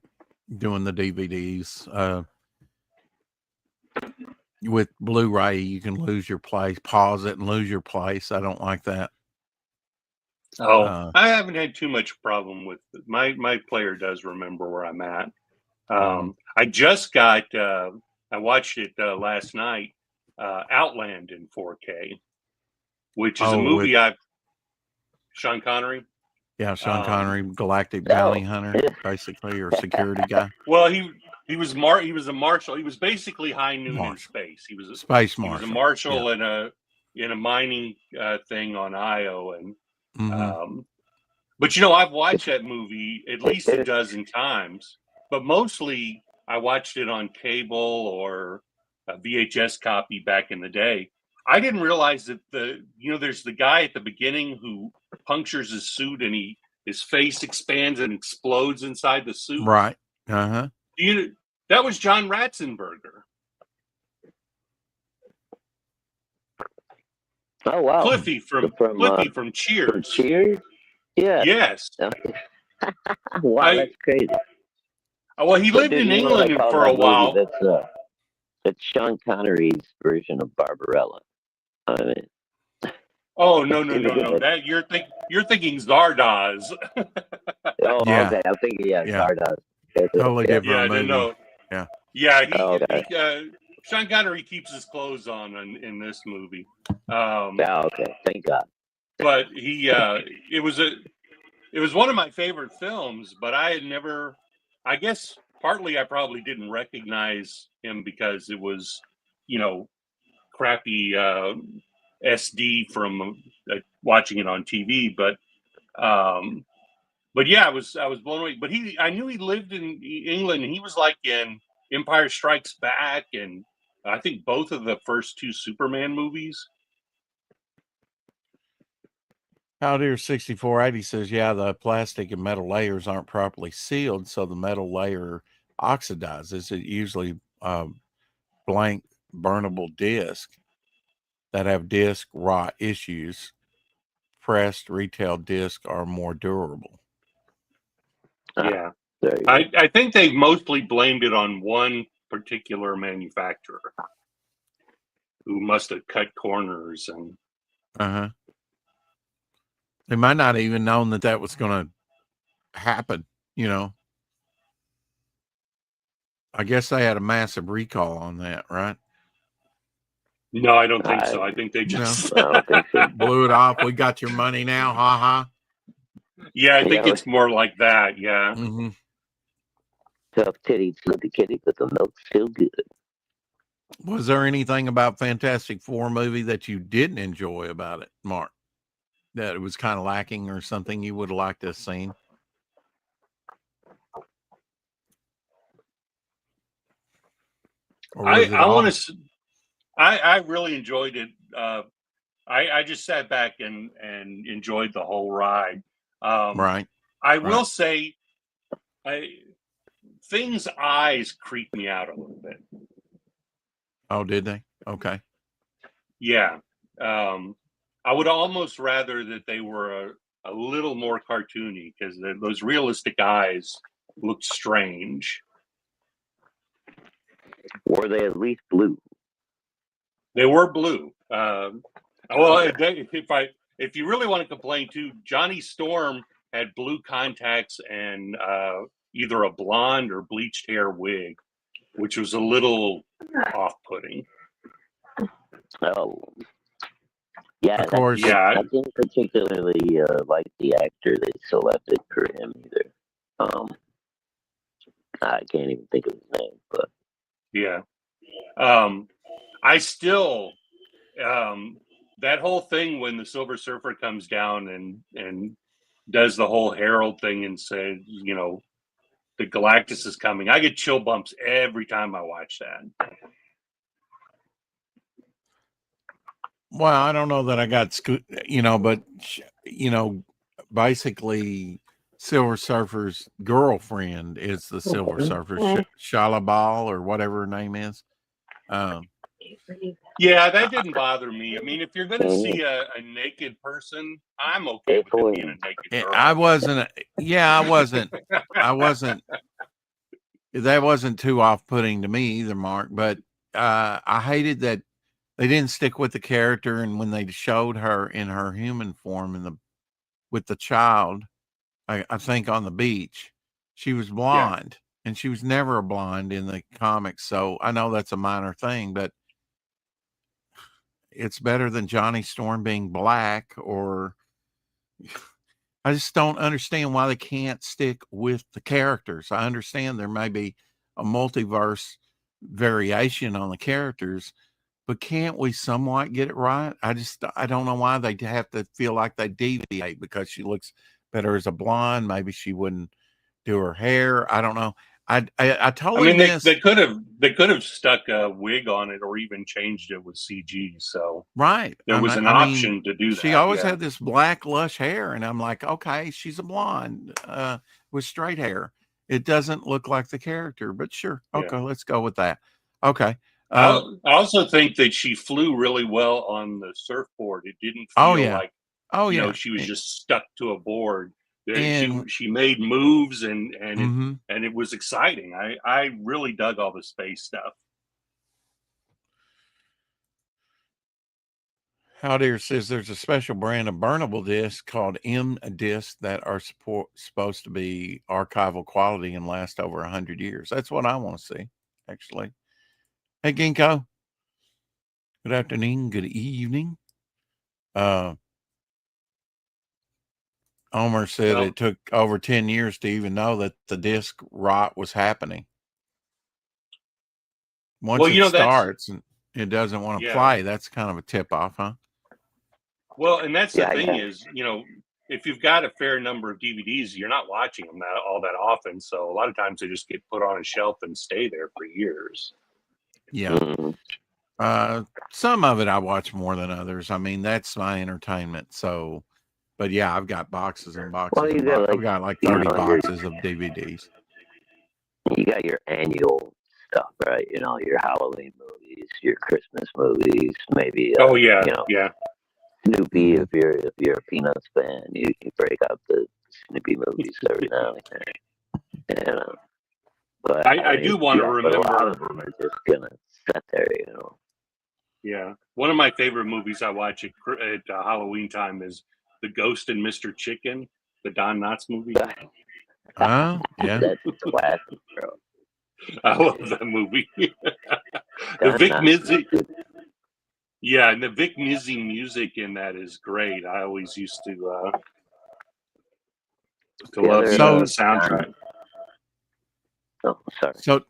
A: doing the DVDs. With Blu-ray, you can lose your place, pause it, and lose your place. I don't like that.
C: Oh, I haven't had too much problem with it. My player does remember where I'm at. I just got. I watched it last night. Outland in 4K, which is a movie Sean Connery.
A: Yeah, Sean Connery, Galactic Bounty Hunter, basically, or security guy.
C: Well, he was a marshal. He was basically High Noon in space. He was a
A: space marshal.
C: He was a marshal in a mining thing on Io, and but you know, I've watched that movie at least a dozen times, but mostly I watched it on cable or a VHS copy back in the day. I didn't realize that there's the guy at the beginning who punctures his suit and his face expands and explodes inside the suit.
A: Right.
C: That was John Ratzenberger.
B: Oh wow.
C: Cliffy from Cheers.
B: From Cheers? Yeah.
C: Yes.
B: Wow, that's crazy.
C: Well, he lived in England for a while.
B: That's Sean Connery's version of Barbarella. I mean,
C: oh no! That you're thinking Zardoz.
B: Oh, yeah. Okay. I'm thinking Zardoz.
A: Totally different movie.
C: Sean Connery keeps his clothes on in this movie.
B: Okay. Thank God.
C: But it was one of my favorite films, but I had never. I guess partly I probably didn't recognize him because it was, crappy SD from watching it on TV. But yeah, I was blown away. But I knew he lived in England, and he was like in Empire Strikes Back, and I think both of the first two Superman movies.
A: Howdear 6480 says, yeah, the plastic and metal layers aren't properly sealed, so the metal layer oxidizes. It usually blank burnable disc that have disc rot issues. Pressed retail disc are more durable.
C: Yeah. I think they've mostly blamed it on one particular manufacturer who must have cut corners and
A: they might not even known that was going to happen, I guess they had a massive recall on that, right?
C: No, I don't think so. I think they just
A: blew it off. We got your money now, ha.
C: Yeah, I think it's more like that. Yeah.
B: tough titty slippy kitty, but the milk's still good.
A: Was there anything about Fantastic Four movie that you didn't enjoy about it, Mark? That it was kind of lacking or something you would have liked to have seen?
C: I really enjoyed it. I just sat back and enjoyed the whole ride.
A: Right.
C: I will say, Thing's eyes creep me out a little bit.
A: Oh, did they? Okay.
C: Yeah. I would almost rather that they were a little more cartoony, because those realistic eyes look strange.
B: Were they at least blue?
C: They were blue. Well, if you really want to complain too, Johnny Storm had blue contacts and either a blonde or bleached hair wig, which was a little off-putting.
B: Oh, yeah.
A: Of course.
C: Yeah.
B: I didn't particularly like the actor they selected for him either. I can't even think of his name, but
C: yeah. I still that whole thing when the Silver Surfer comes down and does the whole Herald thing and says, you know, the Galactus is coming. I get chill bumps every time I watch that.
A: Well, I don't know that I got, you know, but, you know, basically Silver Surfer's girlfriend is the Silver Surfer, Shalabal or whatever her name is.
C: Yeah, that didn't bother me. I mean, if you're going to see a naked person, I'm okay with it being a naked girl.
A: I wasn't. That wasn't too off-putting to me either, Mark. But I hated that they didn't stick with the character, and when they showed her in her human form with the child, I think on the beach, she was blonde, and she was never a blonde in the comics. So I know that's a minor thing, but it's better than Johnny Storm being black. Or I just don't understand why they can't stick with the characters. I understand there may be a multiverse variation on the characters, but can't we somewhat get it right? I don't know why they have to feel like they deviate because she looks better as a blonde. Maybe she wouldn't do her hair. I don't know. I totally.
C: I mean, they could have stuck a wig on it or even changed it with CG. So
A: right,
C: there was an option to do that.
A: She always had this black lush hair, and I'm like, okay, she's a blonde with straight hair. It doesn't look like the character, but sure, okay, let's go with that. Okay.
C: I also think that she flew really well on the surfboard. It didn't feel like you know, she was just stuck to a board. She made moves and it was exciting. I really dug all the space stuff.
A: Howdear says there's a special brand of burnable discs called M discs that are supposed to be archival quality and last over 100 years. That's what I want to see, actually. Hey, Ginkgo. Good afternoon. Good evening. Omer said it took over 10 years to even know that the disc rot was happening. Once it starts and it doesn't want to play, that's kind of a tip off, huh?
C: Well, and that's the thing is, you know, if you've got a fair number of DVDs, you're not watching them all that often. So a lot of times they just get put on a shelf and stay there for years.
A: Yeah. Some of it I watch more than others. I mean, that's my entertainment. So, but yeah, I've got boxes and boxes. Well, I've got like 30 boxes of DVDs.
B: You got your annual stuff, right? You know, your Halloween movies, your Christmas movies, maybe. You know, Snoopy, if you're a Peanuts fan, you break out the Snoopy movies every now and then. But
C: I do want to remember.
B: A lot of them are just gonna sit there, you know.
C: Yeah, one of my favorite movies I watch at Halloween time is The Ghost and Mr. Chicken, the Don Knotts movie.
A: Oh, yeah,
B: that's a classic, bro.
C: I love that movie. The Vic Mizzy. Yeah, and the Vic Mizzy music in that is great. I always used to love the soundtrack.
B: Oh, sorry.
A: So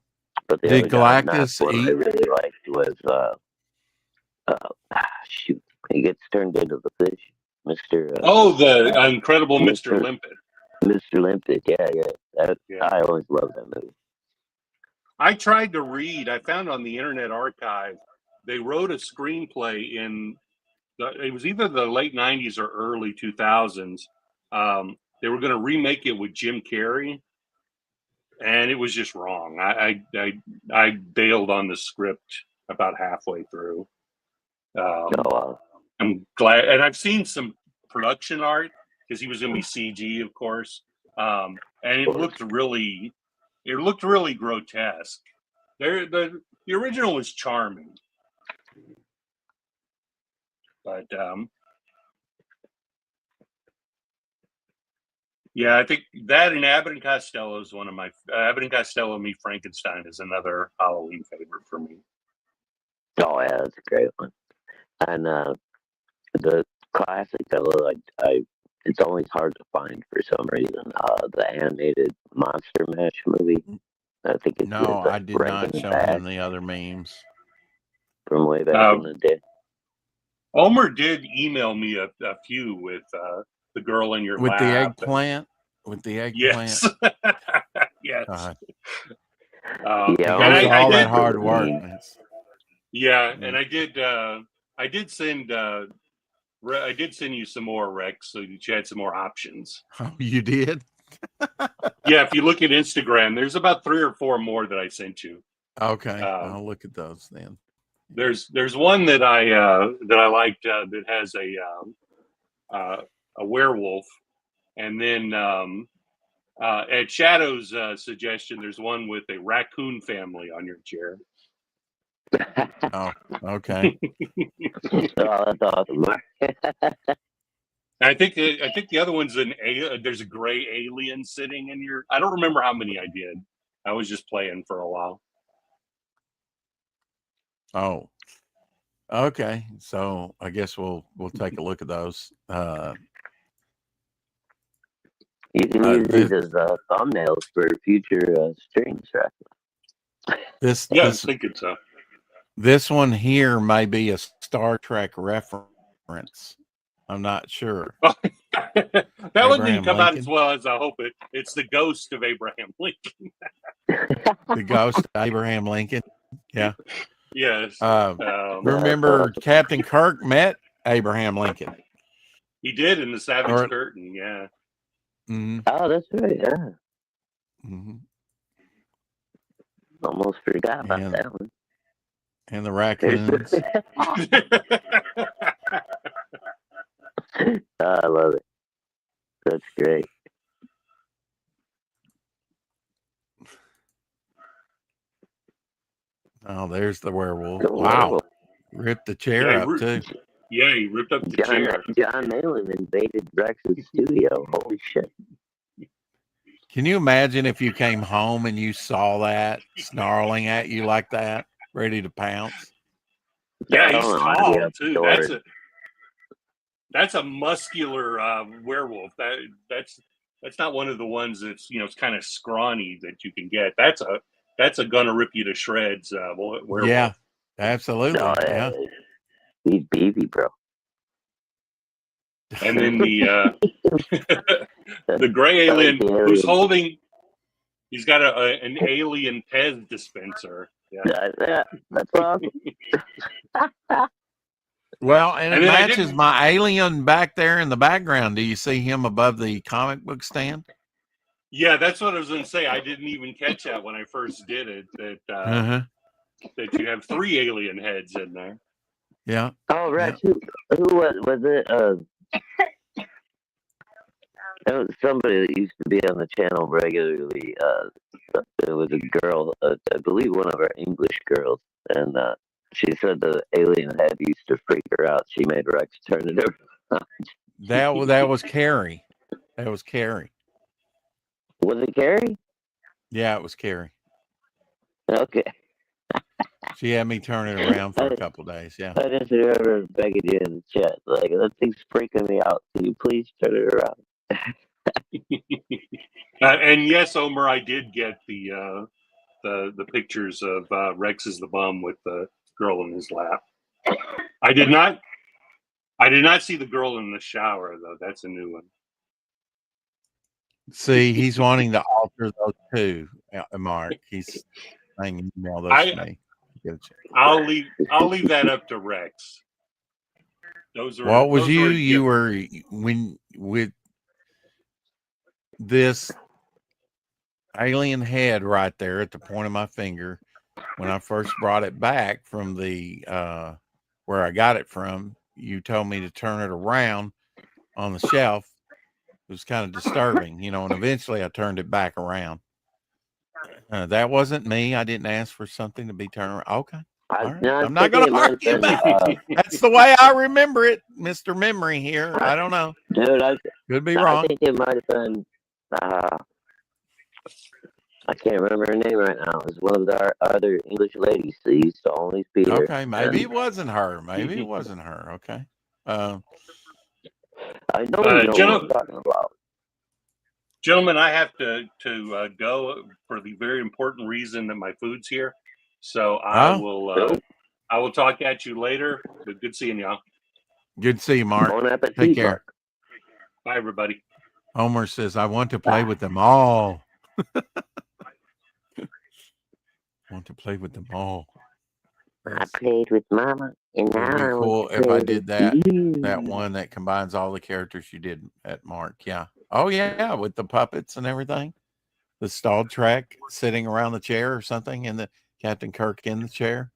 B: but the
A: did
B: other guy, and
A: Galactus
B: one I
A: eat?
B: really liked was shoot, he gets turned into the fish, Mister.
C: The Incredible Mr. Limpet.
B: Mr. Limpet, yeah. I always loved that movie.
C: I tried to read. I found on the Internet Archive they wrote a screenplay it was either the late 90s or early 2000s. They were going to remake it with Jim Carrey, and it was just wrong. I bailed on the script about halfway through. I'm glad, and I've seen some production art because he was going to be CG, of course, and it looked really grotesque. The original was charming, but yeah, I think that and Abbott and Costello is one of my Abbott and Costello Meet Frankenstein is another Halloween favorite for me.
B: Oh yeah, that's a great one. And the classic it's always hard to find for some reason. The animated Monster Mash movie. I think it's
A: no,
B: with,
A: I did not show him the other memes
B: from way back in the day.
C: Omer did email me a few with the girl in your
A: with
C: lap.
A: The eggplant. With the eggplant.
C: Yes. Yes.
A: Yeah, all that hard work.
C: Yeah, and I did send you some more, Rex, so you had some more options.
A: Oh, you did?
C: Yeah, if you look at Instagram, there's about 3 or 4 more that I sent you.
A: Okay, I'll look at those then.
C: There's one that I liked that has a werewolf, and then at Shadow's suggestion, there's one with a raccoon family on your chair.
A: Oh, okay.
B: Oh, that's awesome.
C: I think the other one's there's a gray alien sitting in your. I don't remember how many I did. I was just playing for a while.
B: Oh,
A: okay. So I guess we'll take a look at those.
B: You can use these as thumbnails for future streams, right?
C: I'm thinking so.
A: This one here may be a Star Trek reference. I'm not sure.
C: That one didn't come out as well as I hope it. It's the ghost of Abraham Lincoln.
A: The ghost of Abraham Lincoln. Yeah.
C: Yes.
A: Remember Captain Kirk met Abraham Lincoln.
C: He did in the Savage Curtain. Yeah.
A: Mm-hmm.
B: Oh, that's right. Yeah.
A: Mm-hmm.
B: Almost forgot about that one.
A: And the raccoons.
B: I love it. That's great.
A: Oh, there's the werewolf. Wow. Ripped the chair up, too.
C: Yeah, he ripped up the chair.
B: John Malin invaded Rex's studio. Holy shit.
A: Can you imagine if you came home and you saw that snarling at you like that, ready to pounce?
C: Yeah, he's tall, too. That's a muscular werewolf. That's not one of the ones that's it's kind of scrawny that you can get. That's a gonna rip you to shreds werewolf.
A: Yeah, absolutely.
B: Oh, yeah. He's beefy, bro.
C: And then the gray alien who's holding, he's got an alien Pez dispenser. Yeah,
B: that's awesome.
A: Well, and it matches my alien back there in the background. Do you see him above the comic book stand?
C: Yeah, that's what I was going to say. I didn't even catch that when I first did it. That you have 3 alien heads in there.
A: Yeah.
B: Oh, right. Yeah. Who was it? It was somebody that used to be on the channel regularly. It was a girl, I believe one of our English girls, and she said the alien head used to freak her out. She made Rex turn it around.
A: That was Carrie. That was Carrie.
B: Was it Carrie?
A: Yeah, it was Carrie.
B: Okay.
A: She had me turn it around for a couple of days. Yeah.
B: I just remember begging you in the chat, like, that thing's freaking me out. Can you please turn it around?
C: And yes, Omer, I did get the the pictures of Rex as the bum with the girl in his lap. I did not see the girl in the shower though. That's a new one.
A: See, he's wanting to alter those two, Mark. He's saying email those to me.
C: I'll leave that up to Rex. Those are
A: what was
C: those
A: you?
C: Were
A: you were when with this alien head right there at the point of my finger when I first brought it back from the where I got it from. You told me to turn it around on the shelf. It was kind of disturbing, you know, and eventually I turned it back around. That wasn't me. I didn't ask for something to be turned around. Okay. All right. I'm not going to argue about it. That's the way I remember it, Mr. Memory here. I don't know.
B: Dude,
A: could be wrong.
B: I think it might have been, I can't remember her name right now. It was one of our other English ladies that used to always be here.
A: Okay, maybe it wasn't her. Maybe it wasn't her. Okay.
B: I know what I'm talking about.
C: Gentlemen, I have to go for the very important reason that my food's here. So I will talk at you later. But good seeing y'all.
A: Good to see you, Mark.
B: Bon appetit,
A: Take care.
B: Mark.
C: Bye, everybody.
A: Homer says, I want to play with them all. Want to play with them all.
B: I played with Mama, and now
A: it'd be cool if I did that.
B: You.
A: That one that combines all the characters you did at Mark. Yeah. Oh yeah, with the puppets and everything. The stalled track sitting around the chair or something, and the Captain Kirk in the chair.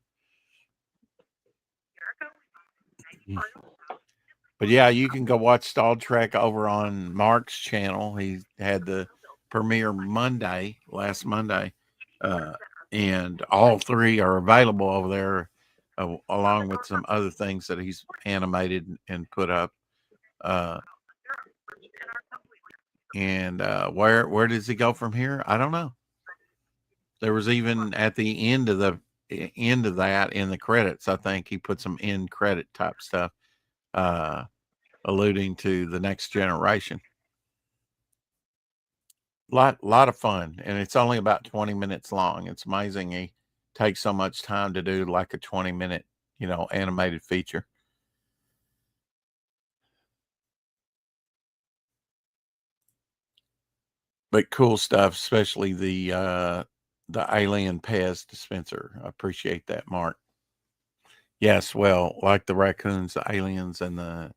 A: But yeah, you can go watch Stalled Trek over on Mark's channel. He had the premiere last Monday, and all three are available over there, along with some other things that he's animated and put up. Where does he go from here? I don't know. There was even at the end of that in the credits, I think he put some end credit type stuff, alluding to the next generation. Lot of fun, and it's only about 20 minutes long. It's amazing he takes so much time to do like a 20-minute, animated feature. But cool stuff, especially the alien Pez dispenser. I appreciate that, Mark. Yes, well, like the raccoons, the aliens, and the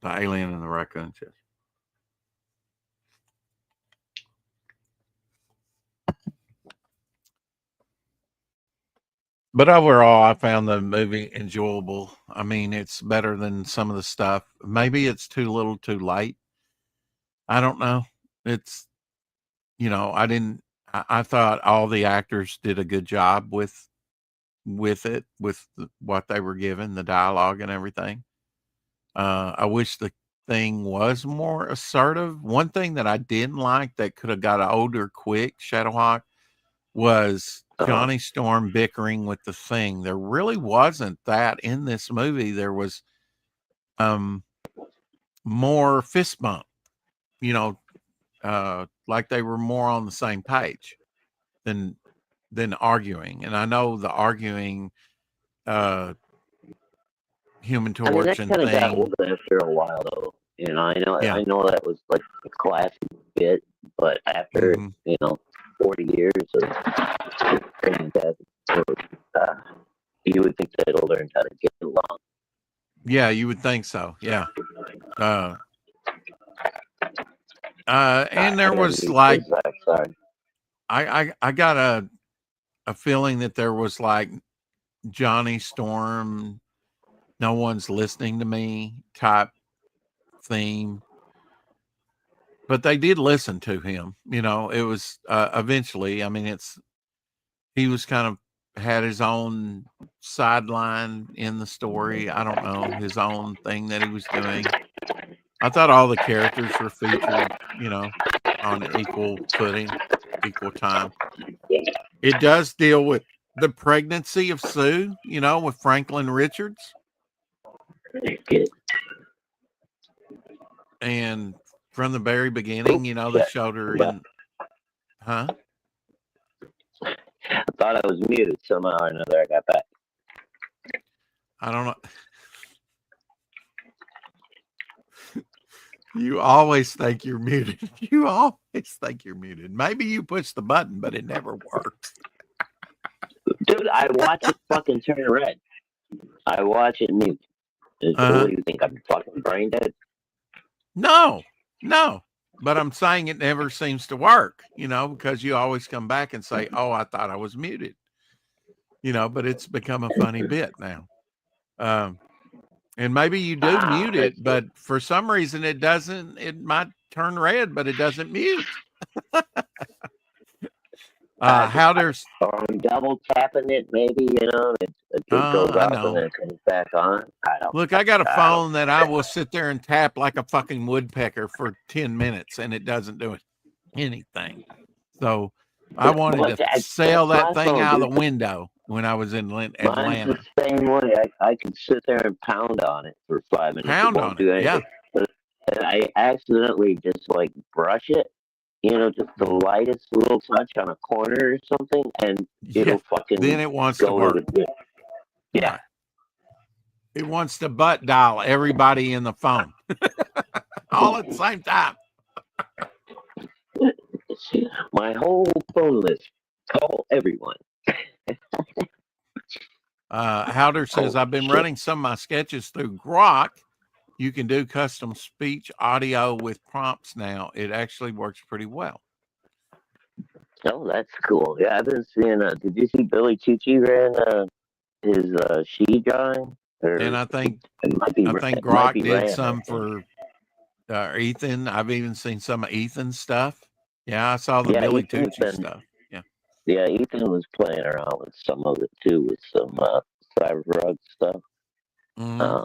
A: alien and the raccoons. Yes. But overall, I found the movie enjoyable. I mean, it's better than some of the stuff. Maybe it's too little too late. I don't know. It's, I thought all the actors did a good job with it, with what they were given, the dialogue and everything. I wish the thing was more assertive. One thing that I didn't like that could have got older quick, Shadowhawk, was Johnny Storm bickering with the Thing. There really wasn't that in this movie. There was more fist bump, like they were more on the same page than arguing. And I know the arguing Human Torch and Thing
B: got old after a while, though. I know that was like a classic bit, but after 40 years of fantastic, you would think they'd learn how to get along.
A: Yeah, you would think so. Yeah. And there was like, I got a feeling that there was like Johnny Storm, no one's listening to me type theme. But they did listen to him. It was eventually, I mean, he was kind of had his own sideline in the story. I don't know, his own thing that he was doing. I thought all the characters were featured, on equal footing, equal time. It does deal with the pregnancy of Sue, with Franklin Richards. And from the very beginning, they showed her in, huh?
B: I thought I was muted somehow or another. I got back.
A: I don't know. You always think you're muted. You always think you're muted. Maybe you push the button, but it never works.
B: Dude, I watch it fucking turn red. I watch it mute. What do you think? I'm fucking brain dead?
A: No. But I'm saying it never seems to work, because you always come back and say, oh, I thought I was muted. But it's become a funny bit now. And maybe you do mute it, but for some reason it might turn red, but it doesn't mute. How there's
B: or I'm double tapping it, maybe, it goes off and then it comes back on.
A: I got a phone that I will sit there and tap like a fucking woodpecker for 10 minutes and it doesn't do anything. So I wanted to sail that thing out of the window when I was in Atlanta.
B: Mine's the same way. I can sit there and pound on it for 5 minutes.
A: Pound on it, yeah.
B: But I accidentally just brush it, just the lightest little touch on a corner or something, and it'll fucking
A: then it wants to work.
B: Yeah.
A: It wants to butt dial everybody in the phone all at the same time.
B: My whole phone list. Call everyone.
A: Howder says, I've been running some of my sketches through Grok. You can do custom speech audio with prompts now. It actually works pretty well.
B: Oh, that's cool. Yeah, I've been seeing, did you see Billy Tucci ran his she drawing?
A: And I think Grok did some for Ethan. I've even seen some of Ethan's stuff. Yeah, I saw the Billy Tucci stuff.
B: Yeah, Ethan was playing around with some of it too, with some Cyberrug stuff. Yeah,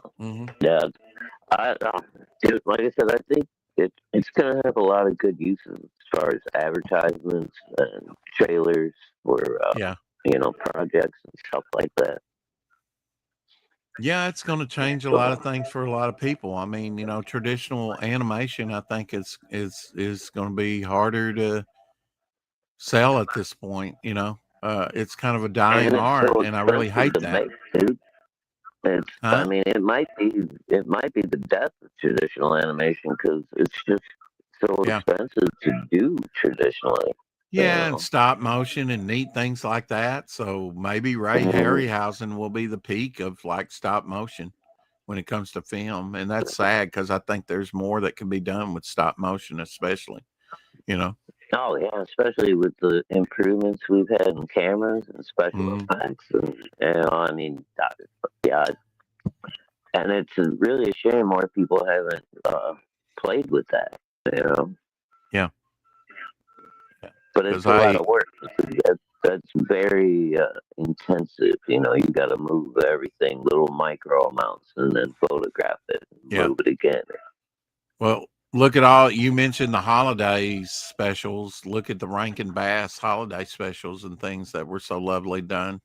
B: dude, like I said, I think it's gonna have a lot of good uses as far as advertisements and trailers for projects and stuff like that.
A: Yeah, it's going to change a lot of things for a lot of people. I mean, traditional animation, I think is going to be harder to sell at this point. It's kind of a dying art, and I really hate that.
B: I mean, it might be the death of traditional animation because it's just so expensive to do traditionally.
A: Yeah, and stop motion and neat things like that. So maybe Ray Harryhausen will be the peak of stop motion when it comes to film, and that's sad because I think there's more that can be done with stop motion, especially.
B: Oh yeah, especially with the improvements we've had in cameras and special effects, and I mean, yeah, and it's really a shame more people haven't played with that,
A: Yeah.
B: But it's a lot of work. That's very intensive. You got to move everything, little micro amounts, and then photograph it, and move it again.
A: Well, look at all you mentioned the holiday specials. Look at the Rankin Bass holiday specials and things that were so lovely done.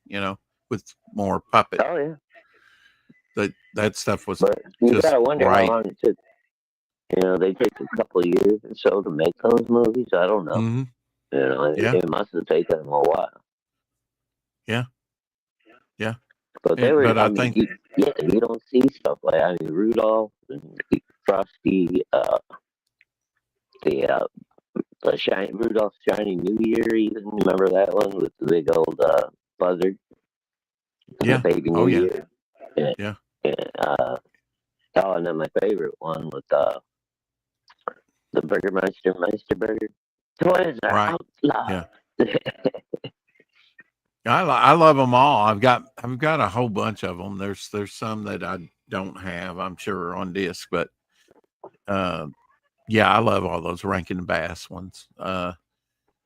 A: With more puppet.
B: Oh yeah.
A: That stuff was.
B: But you
A: just
B: gotta wonder
A: right.
B: how long it took. They take a couple of years or so to make those movies. I don't know.
A: Mm-hmm.
B: It must have taken them a while.
A: Yeah.
B: But they were. I think you don't see stuff like Rudolph and Frosty. Rudolph's Shiny New Year. Even remember that one with the big old buzzard?
A: Yeah.
B: The baby New Year.
A: Yeah.
B: And then my favorite one with the Burgermeister Burger. Toys are out loud.
A: Yeah. I love them all. I've got a whole bunch of them. There's some that I don't have, I'm sure, on disc, but I love all those Rankin Bass ones.
B: Oh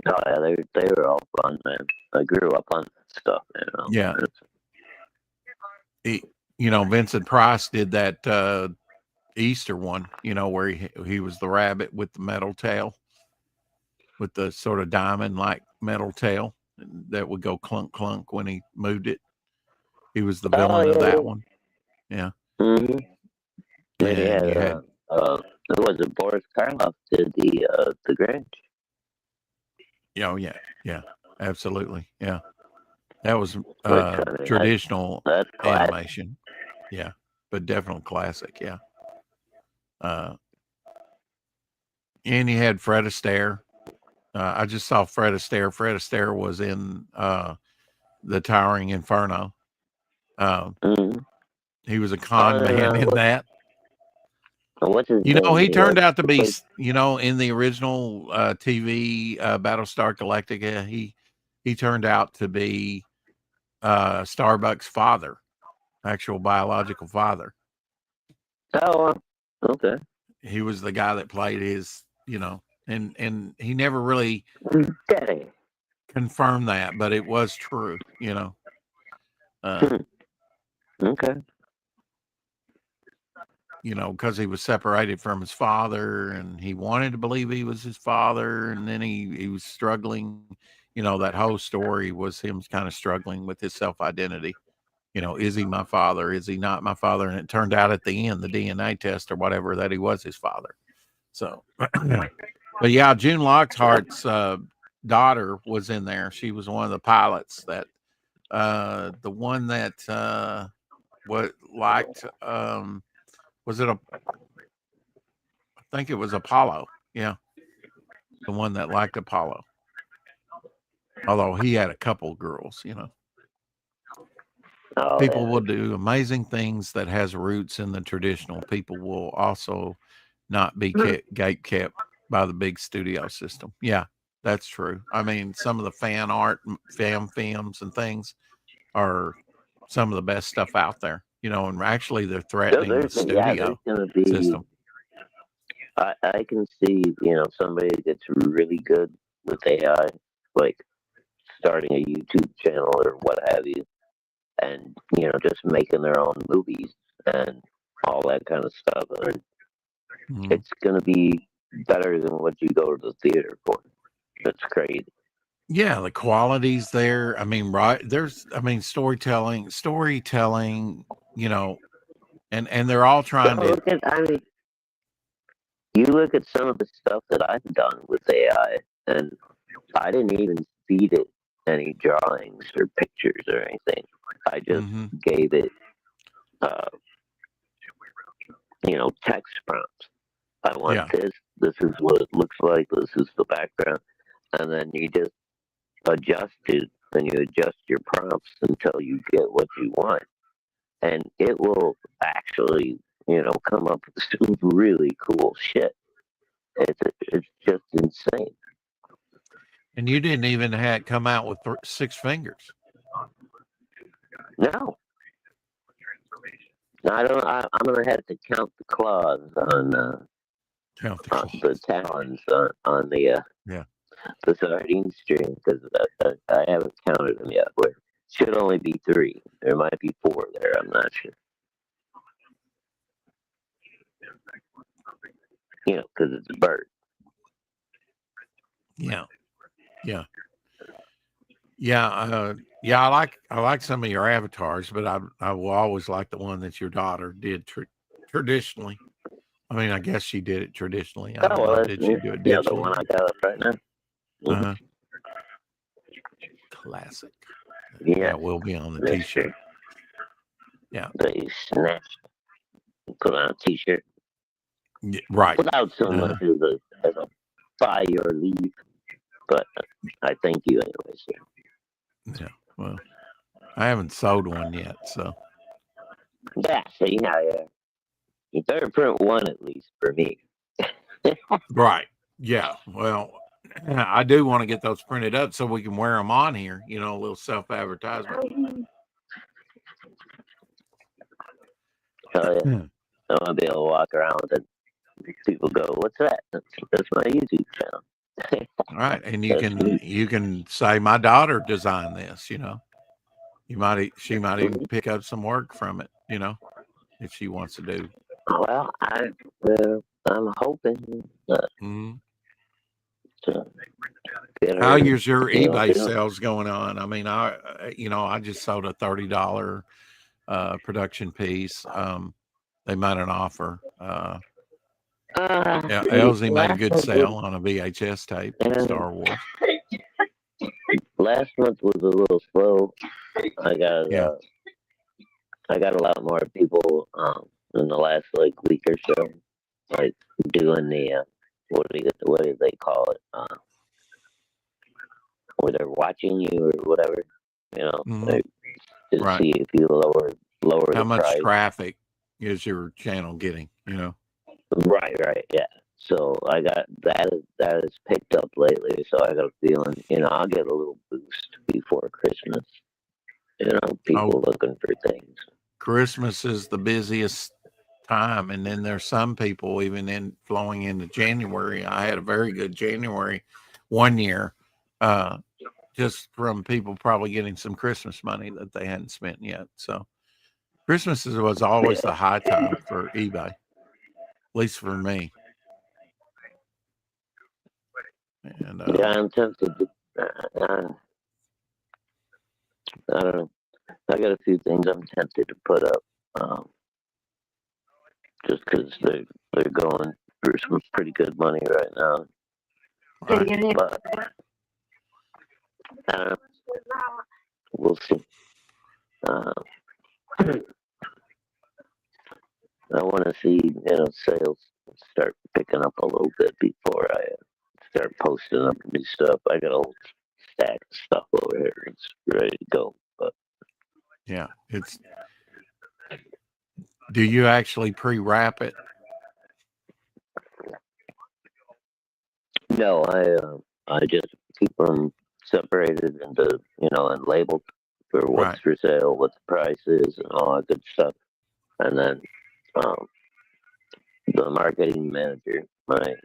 B: yeah, they were all fun, man. I grew up on that stuff,
A: Yeah. Vincent Price did that Easter one, where he was the rabbit with the metal tail, with the sort of diamond like metal tail that would go clunk clunk when he moved it. He was the villain of that one. Yeah.
B: Mm-hmm. It was Boris Karloff did the Grinch.
A: Oh yeah, absolutely, yeah. That was traditional animation. Yeah, but definitely classic. Yeah. And you had Fred Astaire. I just saw Fred Astaire. Fred Astaire was in the Towering Inferno. He was a con man in that.
B: What's his
A: you know,
B: name?
A: he turned out to be, you know, in the original TV Battlestar Galactica, he turned out to be Starbuck's father, actual biological father.
B: Oh, okay.
A: He was the guy that played his, you know, and he never really confirmed that, but it was true, you know.
B: Okay.
A: You know, because he was separated from his father and he wanted to believe he was his father. And then he was struggling. You know, that whole story was him kind of struggling with his self-identity. You know, is he my father? Is he not my father? And it turned out at the end, the DNA test or whatever, that he was his father. So, but yeah, June Lockhart's daughter was in there. She was one of the pilots that, the one that what liked, was it I think it was Apollo. Yeah. The one that liked Apollo. Although he had a couple girls, you know. People will do amazing things that has roots in the traditional. People will also not be gate kept by the big studio system. Yeah, that's true. I mean, some of the fan art, films and things are some of the best stuff out there, you know, and actually they're threatening the studio system.
B: I can see, you know, somebody that's really good with AI, like starting a YouTube channel or what have you, and, you know, just making their own movies and all that kind of stuff. And it's going to be better than what you go to the theater for. That's crazy.
A: Yeah, the quality's there. I mean, right there's, I mean, storytelling, you know, and they're all trying to.
B: You look at some of the stuff that I've done with AI, and I didn't even feed it any drawings or pictures or anything. I just gave it, you know, text prompts. I want this. This is what it looks like. This is the background. And then you just adjust it, and you adjust your prompts until you get what you want. And it will actually, you know, come up with some really cool shit. It's just insane.
A: And you didn't even have come out with 6 fingers.
B: No. I don't. I'm gonna have to count the claws on the talons on the the sardine string, because I haven't counted them yet. But it should only be 3. There might be 4 there. I'm not sure. You know, because it's a bird.
A: Yeah. I like some of your avatars, but I will always like the one that your daughter did traditionally. I mean, I guess she did it traditionally. I don't know. Did she do it digitally?
B: Yeah, the one I got up right now.
A: Classic.
B: Yeah,
A: that will be on the T-shirt. Yeah,
B: they snatched, put on a T-shirt.
A: Yeah, right.
B: Without so much as a buy your leave, but I thank you anyway, sir.
A: Yeah. Well, I haven't sold one yet, so.
B: Yeah, so you better print one at least for me.
A: Right. Yeah. Well, I do want to get those printed up so we can wear them on here. You know, a little self-advertisement.
B: Oh, yeah. I want to be able to walk around and people go, "What's that?" That's my YouTube channel.
A: All right, and you can say my daughter designed this. You know, she might even pick up some work from it. You know, if she wants to do.
B: Well, I'm hoping.
A: How is your eBay sales going on? I mean, I just sold a $30 production piece. They made an offer. Elsie made a good sale on a VHS tape, Star Wars.
B: last month was a little slow. I got I got a lot more people in the last like week or so, like doing the what do they call it? Where they're watching you or whatever, you know, like, to
A: Right.
B: see if you lower
A: How
B: the
A: much
B: price.
A: traffic is your channel getting? You know.
B: Right, yeah. So I got that has picked up lately. So I got a feeling, you know, I'll get a little boost before Christmas. You know, people looking for things.
A: Christmas is the busiest time, and then there's some people even flowing into January. I had a very good January one year, just from people probably getting some Christmas money that they hadn't spent yet. So Christmas was always the high time for eBay, at least for me. And
B: yeah, I'm tempted to. I don't know. I got a few things I'm tempted to put up, just because they're going for some pretty good money right now.
A: Right.
B: But I don't know. We'll see. I want to see, you know, sales start picking up a little bit before I start posting up new stuff. I got a whole stack of stuff over here. It's ready to go. But
A: yeah, do you actually pre-wrap it?
B: No, I just keep them separated into, you know, and labeled for what's for sale, what the price is, and all that good stuff. And then the marketing manager, my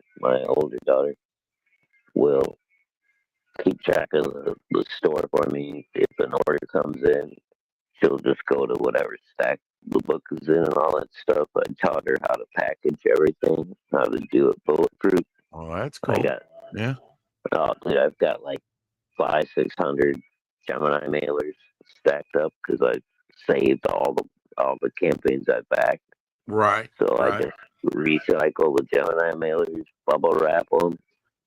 B: older daughter, will keep track of the store for me. If an order comes in, she'll just go to whatever stack the book is in and all that stuff. I taught her how to package everything, how to do it bulletproof.
A: Oh, that's cool.
B: I've got like 500-600 Gemini mailers stacked up because I saved all the campaigns I backed.
A: Right.
B: So I just recycle the Gemini mailers, bubble wrap them,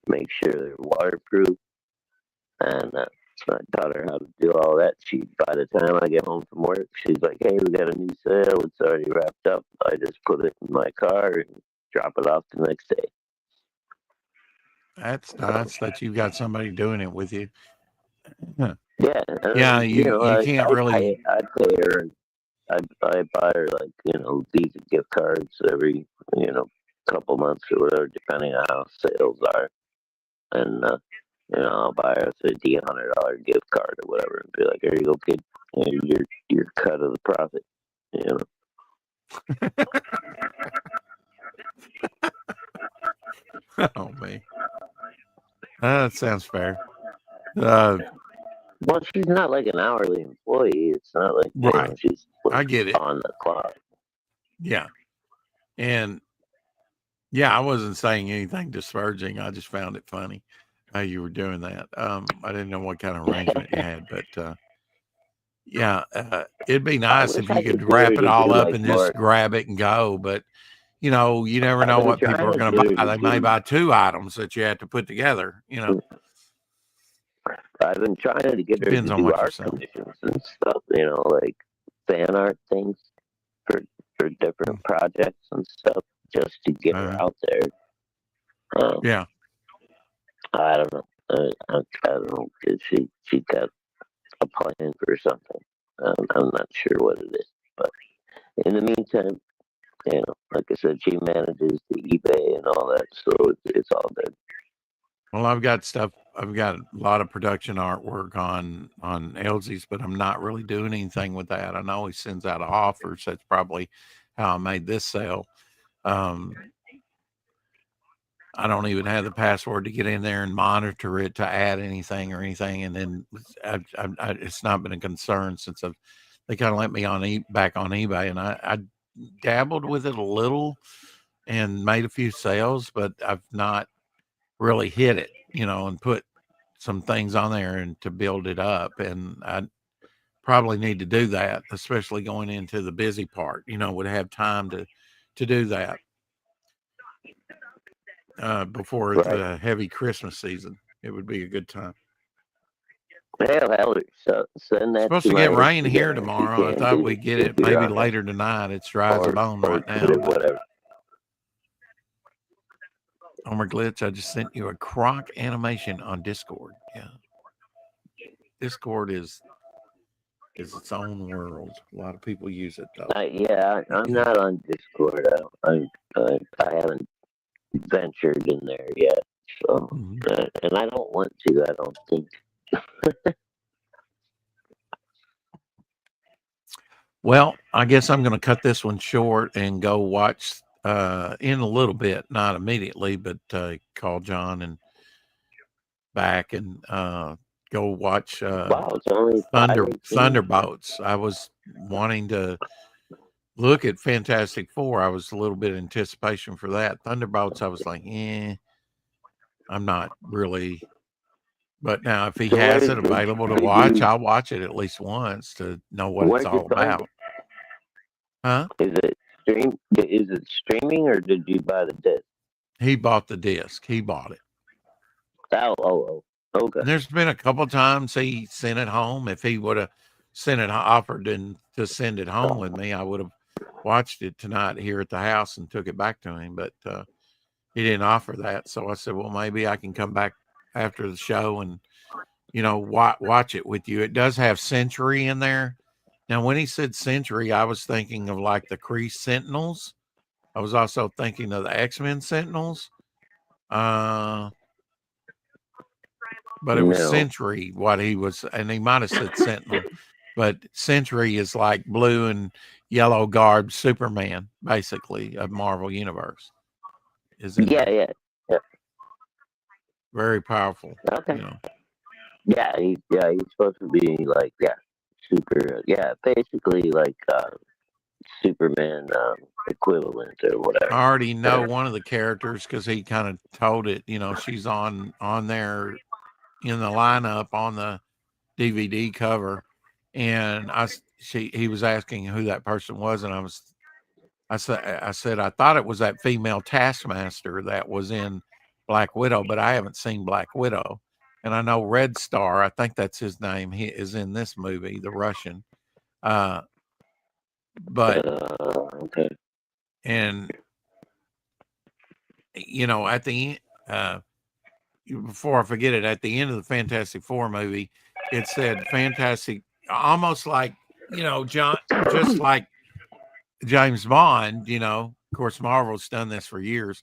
B: make sure they're waterproof, and I taught her how to do all that. By the time I get home from work, she's like, "Hey, we got a new sale. It's already wrapped up." I just put it in my car and drop it off the next day.
A: That's nice that you've got somebody doing it with you.
B: Yeah.
A: You can't really.
B: I pay her, and I buy her like, you know, Visa gift cards every, you know, couple months or whatever, depending on how sales are, and you know, I'll buy her a $100 gift card or whatever, and be like, "Here you go, kid. Your cut of the profit." You
A: know. Oh man, that sounds fair.
B: Well, she's not like an hourly employee. It's not like, you know, she's like,
A: I get it,
B: on the clock.
A: Yeah, and yeah, I wasn't saying anything disparaging. I just found it funny how you were doing that. I didn't know what kind of arrangement you had, but yeah, it'd be nice if you could wrap it all up and just grab it and go. But you know, you never know what people are going to buy. They may buy 2 items that you have to put together. You know,
B: I've been trying to get her to do art commissions and stuff. You know, like fan art things for different projects and stuff, just to get her out there.
A: Yeah.
B: I don't know. I don't know if she got a plan for something. I'm not sure what it is, but in the meantime, you know, like I said, she manages the eBay and all that, so it's all good.
A: Well, I've got a lot of production artwork on Elsie's, but I'm not really doing anything with that. I know he sends out offers. That's probably how I made this sale. I don't even have the password to get in there and monitor it to add anything or anything. And then it's not been a concern since they kind of let me back on eBay, and I dabbled with it a little and made a few sales, but I've not really hit it, you know, and put some things on there and to build it up. And I probably need to do that, especially going into the busy part, you know, would have time to do that before the heavy Christmas season. It would be a good time.
B: Hell, so send that.
A: It's supposed to get rain here tomorrow. I thought we'd get it maybe later tonight. It's dry as a bone right now.
B: Whatever.
A: Homer Glitch, I just sent you a croc animation on Discord. Yeah. Discord is its own world. A lot of people use it though.
B: I'm not on Discord. I haven't ventured in there yet. So, and I don't want to. I don't think.
A: Well, I guess I'm going to cut this one short and go watch in a little bit, not immediately, but call John and back and go watch Thunderbolts. I was wanting to look at Fantastic Four. I was a little bit of anticipation for that. Thunderbolts, I was like, I'm not really. But now if he has it available to watch, I'll watch it at least once to know what it's all about. Huh?
B: Is it streaming or did you buy the disc?
A: He bought the disc. He bought it.
B: Oh. Okay.
A: And there's been a couple times he sent it home. If he would have offered to send it home with me, I would have watched it tonight here at the house and took it back to him. But he didn't offer that. So I said, well, maybe I can come back after the show and, watch it with you. It does have Century in there. Now, when he said Century, I was thinking of like the Kree Sentinels. I was also thinking of the X-Men Sentinels. But it was Century what he was, and he might have said Sentinel, but Century is like blue and yellow garbed Superman, basically, of Marvel Universe.
B: Yeah.
A: Very powerful.
B: Okay. Yeah, he's supposed to be like, super, basically like Superman equivalent or whatever.
A: I already know one of the characters because he kind of told it, she's on there in the lineup on the DVD cover, and he was asking who that person was, and I said I thought it was that female Taskmaster that was in Black Widow, but I haven't seen Black Widow. And I know Red Star, I think that's his name. He is in this movie, the Russian. But
B: okay.
A: And at the end, before I forget it, at the end of the Fantastic Four movie, it said Fantastic, almost like John, just like James Bond. Of course, Marvel's done this for years.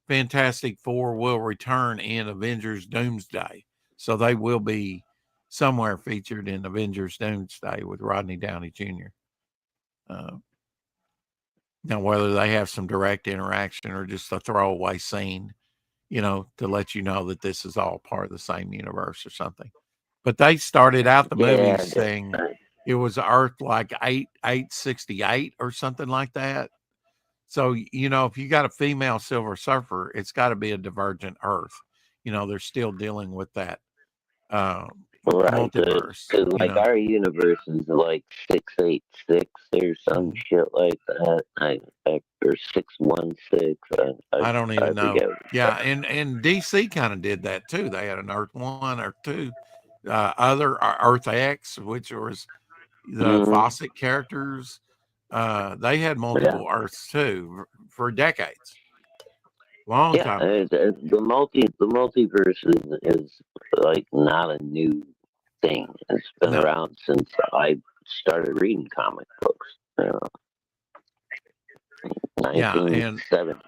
A: Fantastic Four will return in Avengers Doomsday. So they will be somewhere featured in Avengers Doomsday with Rodney Downey Jr. Now, whether they have some direct interaction or just a throwaway scene, to let you know that this is all part of the same universe or something. But they started out the movie saying it was Earth like 868 or something like that. So, if you got a female Silver Surfer, it's got to be a divergent Earth. They're still dealing with that multiverse.
B: Because our universe is like 686 or some shit like that, or 616.
A: I don't even know. Yeah, and DC kind of did that too. They had an Earth 1 or 2, other Earth X, which was the Fawcett characters. They had multiple Earths too for decades. Long time.
B: The multiverse is like not a new thing. It's been around since I started reading comic books. 1970.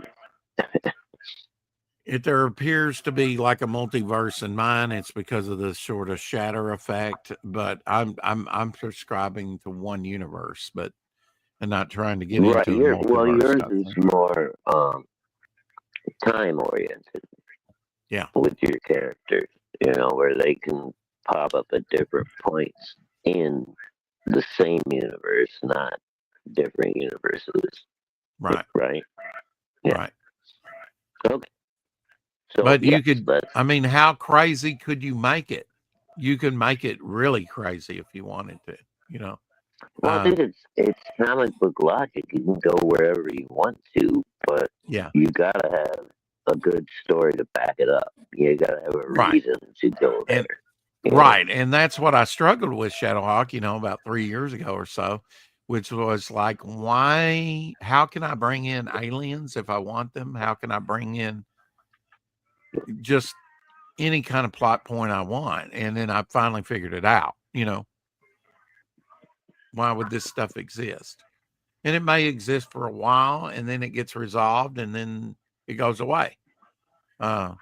A: If there appears to be like a multiverse in mine, it's because of the sort of shatter effect. But I'm subscribing to one universe, and not trying to get into the multiverse.
B: Well, yours is more time oriented.
A: Yeah.
B: With your characters, where they can pop up at different points in the same universe, not different universes.
A: Right.
B: Right.
A: Yeah. Right.
B: Okay. So,
A: but you could, how crazy could you make it? You can make it really crazy if you wanted to,
B: Well, I think it's comic book logic. You can go wherever you want to, but you gotta have a good story to back it up. You gotta have a reason to go there.
A: Right. And that's what I struggled with Shadowhawk, about 3 years ago or so, which was like, how can I bring in aliens if I want them? How can I bring in just any kind of plot point I want? And then I finally figured it out, why would this stuff exist? And it may exist for a while and then it gets resolved and then it goes away. I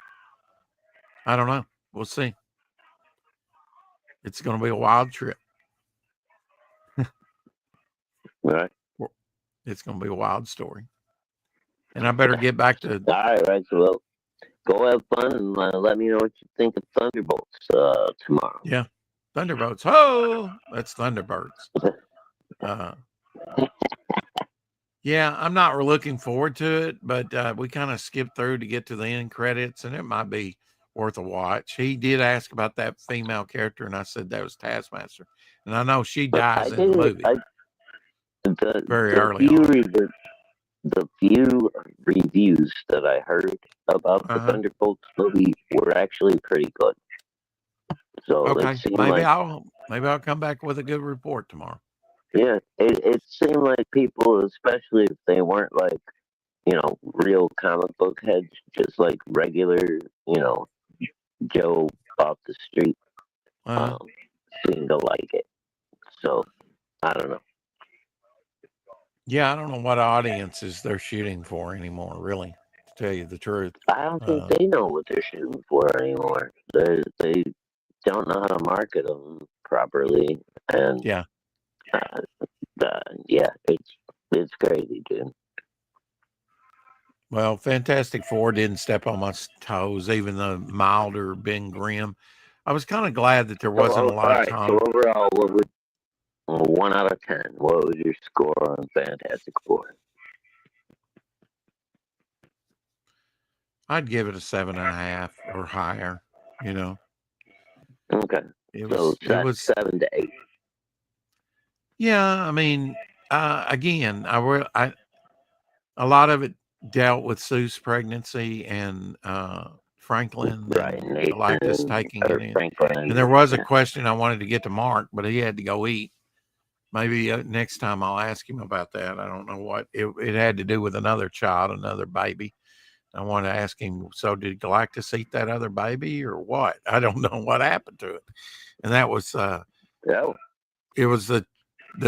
A: don't know. We'll see. It's going to be a wild trip.
B: Right.
A: It's going to be a wild story. And I better get back to...
B: All right. So go have fun and let me know what you think of Thunderbolts tomorrow.
A: Yeah. Thunderbolts. Oh, that's Thunderbirds. Yeah, I'm not looking forward to it, but we kind of skipped through to get to the end credits, and it might be worth a watch. He did ask about that female character, and I said that was Taskmaster. And I know she dies in the movie very early on.
B: The few reviews that I heard about the Thunderbolts movie were actually pretty good. So
A: okay, maybe I'll come back with a good report tomorrow.
B: Yeah, it seemed like people, especially if they weren't like, real comic book heads, just like regular, Joe off the street, seemed to like it. So I don't know.
A: Yeah, I don't know what audiences they're shooting for anymore, really, to tell you the truth.
B: I don't think they know what they're shooting for anymore. They don't know how to market them properly, and
A: yeah,
B: it's crazy, dude.
A: Well, Fantastic Four didn't step on my toes, even the milder Ben Grimm. I was kind of glad that there wasn't a lot of time.
B: So overall, what would 1 out of 10? What was your score on Fantastic Four?
A: I'd give it a 7.5 or higher.
B: Okay. It was 7 to 8.
A: Yeah, I mean, again, a lot of it dealt with Sue's pregnancy and Franklin and Galactus taking it in. And there was a question I wanted to get to Mark, but he had to go eat. Maybe next time I'll ask him about that. I don't know what it had to do with another child, another baby. I want to ask him, so did Galactus eat that other baby or what? I don't know what happened to it. And that was it was the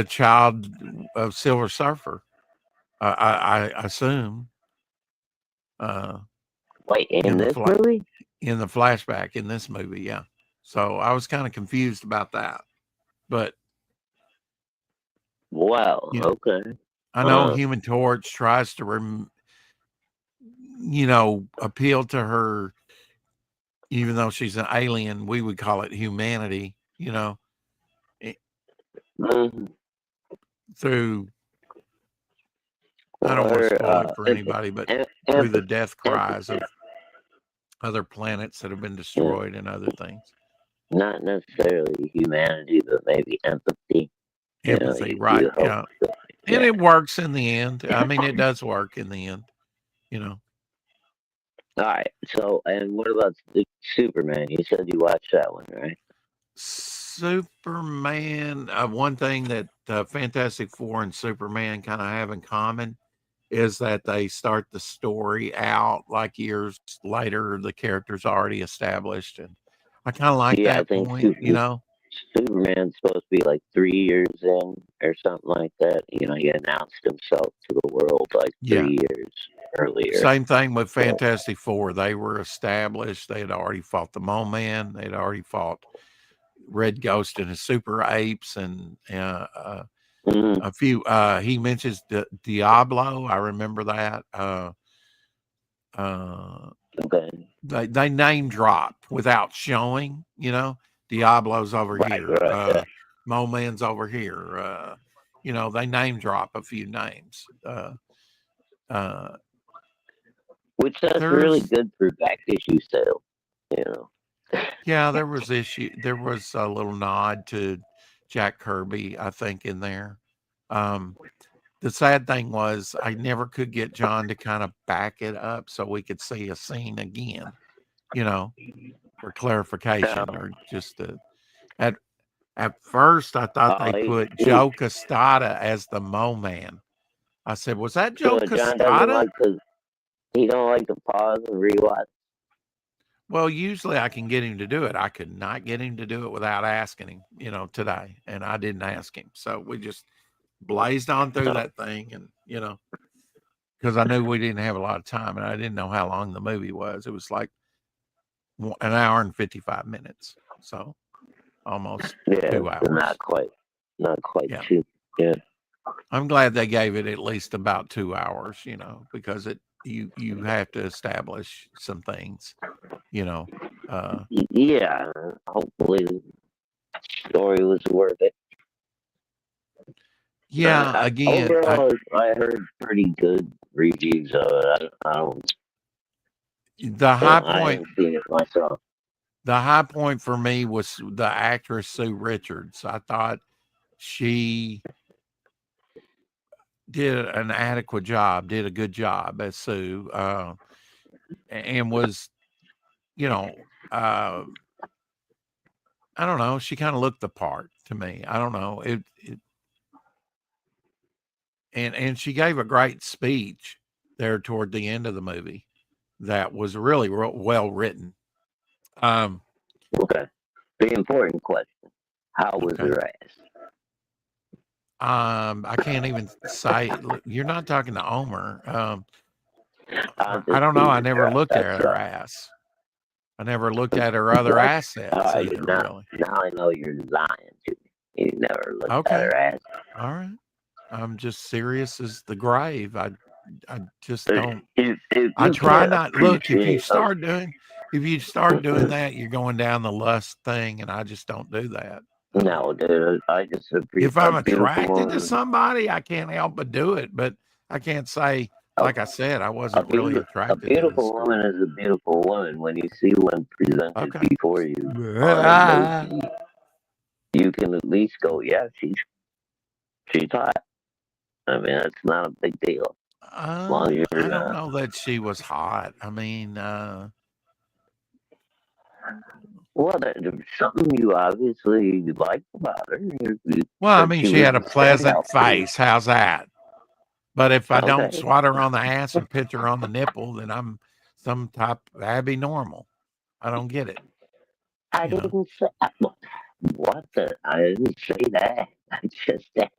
A: child of Silver Surfer. I assume.
B: Wait, in this movie?
A: In the flashback in this movie, yeah. So I was kind of confused about that. But
B: wow, okay.
A: I know Human Torch tries to appeal to her, even though she's an alien. We would call it humanity, through, I don't want to spoil it for anybody, but through the death cries of other planets that have been destroyed and other things.
B: Not necessarily humanity, but maybe empathy.
A: Empathy, right? Yeah. And it works in the end. I mean, it does work in the end. All
B: right. So, and what about Superman? You said you watched that one, right?
A: Superman. One thing that Fantastic Four and Superman kind of have in common is that they start the story out like years later. The character's already established, and I kind of like that point.
B: Superman's supposed to be like 3 years in or something like that. He announced himself to the world like 3 years earlier.
A: Same thing with Fantastic Four. They were established. They had already fought the Mole Man. They'd already fought Red Ghost and his super apes, and a few. He mentions Diablo. I remember that. They name drop without showing. Diablo's over here. Mole Man's over here. They name drop a few names.
B: Which that's really good for back issue sales,
A: Yeah, there was a little nod to Jack Kirby, I think, in there. The sad thing was I never could get John to kind of back it up so we could see a scene again, for clarification, or just at first I thought they put Joe Costata as the Mo Man. I said, was that Joe Costata?
B: He don't like to pause and rewatch.
A: Well, usually I can get him to do it. I could not get him to do it without asking him, today. And I didn't ask him. So we just blazed on through that thing. And, because I knew we didn't have a lot of time and I didn't know how long the movie was. It was like an hour and 55 minutes. So almost 2 hours.
B: Not quite
A: Yeah.
B: 2. Yeah.
A: I'm glad they gave it at least about 2 hours, because you have to establish some things,
B: Yeah, hopefully the story was worth it.
A: Yeah, again,
B: overall, I heard pretty good reviews of it.
A: The high point.
B: I haven't seen it myself.
A: The high point for me was the actress Sue Richards. I thought she did an adequate job, did a good job as Sue, and was, I don't know. She kind of looked the part to me. I don't know. And she gave a great speech there toward the end of the movie that was really well written.
B: Okay. The important question: how was her ass?
A: I can't even say. You're not talking to Omer. I don't know. I never looked at her ass. I never looked at her other assets either.
B: Now I know you're lying to me. You never looked at her ass.
A: All right. I'm just serious as the grave. I just don't. I try not. Look, if you start doing that, you're going down the lust thing, and I just don't do that.
B: No, dude. I just appreciate.
A: If I'm attracted to somebody, I can't help but do it. But I can't say, like I said, I wasn't really attracted.
B: A beautiful woman is a beautiful woman. When you see one presented before you, you can at least go, yeah, she's hot. I mean, it's not a big deal.
A: I don't know that she was hot. I mean,
B: well, there's something you obviously liked about her.
A: Well, I mean, she had a pleasant face. How's that? But if I don't swat her on the ass and pinch her on the nipple, then I'm some type of Abby normal. I don't get it.
B: I didn't say what the. I didn't say that. I just said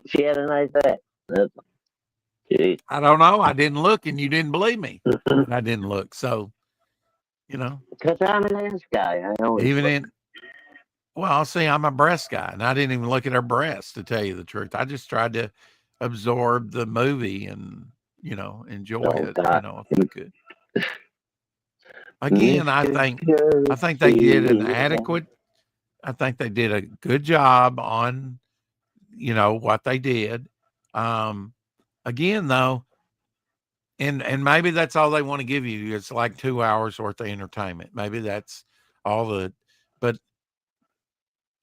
B: she had a nice ass.
A: I don't know. I didn't look, and you didn't believe me. I didn't look, so.
B: Because I'm an ass guy.
A: Well, see, I'm a breast guy, and I didn't even look at her breasts, to tell you the truth. I just tried to absorb the movie and, enjoy it, if I could. Again, I think they did an adequate. I think they did a good job on, what they did. Again, though. And maybe that's all they want to give you. It's like 2 hours worth of entertainment. Maybe that's all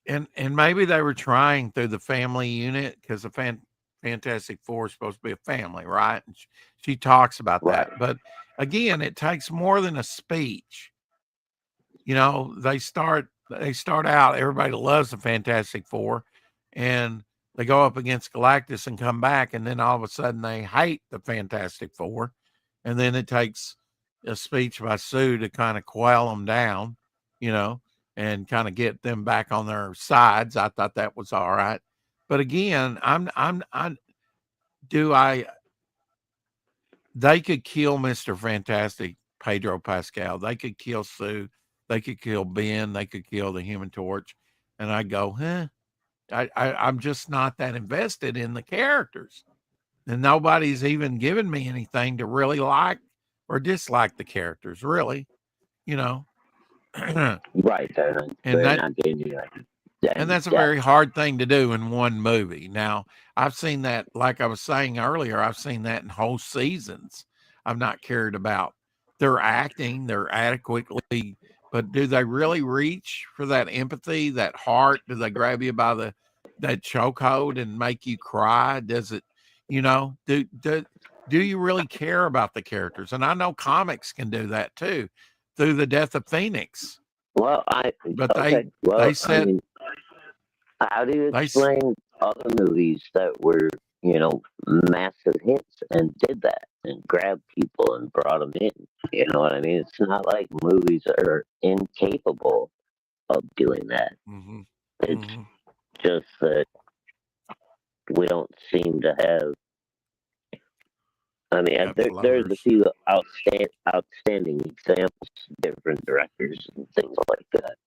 A: and maybe they were trying through the family unit, because the Fantastic Four is supposed to be a family, right? And she talks about that. But again, it takes more than a speech. They start out, everybody loves the Fantastic Four, and they go up against Galactus and come back, and then all of a sudden they hate the Fantastic Four. And then it takes a speech by Sue to kind of quell them down, and kind of get them back on their sides. I thought that was all right. But again, they could kill Mr. Fantastic, Pedro Pascal. They could kill Sue. They could kill Ben. They could kill the Human Torch. And I go, I'm just not that invested in the characters, and nobody's even given me anything to really like or dislike the characters, really,
B: Right.
A: And that's a very hard thing to do in one movie. Now, I've seen that, like I was saying earlier, I've seen that in whole seasons. I've not cared about their acting, they're adequately. But do they really reach for that empathy, that heart? Do they grab you by that chokehold and make you cry? Does it, do you really care about the characters? And I know comics can do that too, through the death of Phoenix.
B: Well,
A: they said,
B: I mean, how do you explain other movies that were, massive hits and did that and grabbed people and brought them in? You know what I mean? It's not like movies are incapable of doing that.
A: Mm-hmm.
B: It's just that we don't seem to have. I mean, there's a few outstanding examples, different directors and things like that.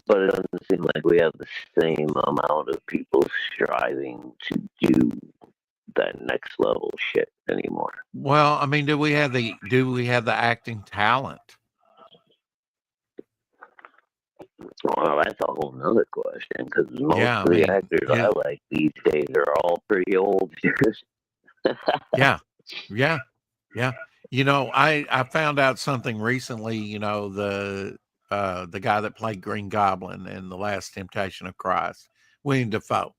B: But it doesn't seem like we have the same amount of people striving to do that next level shit anymore.
A: Well, I mean, do we have the acting talent?
B: Well, that's a whole nother question, because most of the actors I like these days are all pretty old.
A: Yeah. I found out something recently. The guy that played Green Goblin in The Last Temptation of Christ, William Dafoe.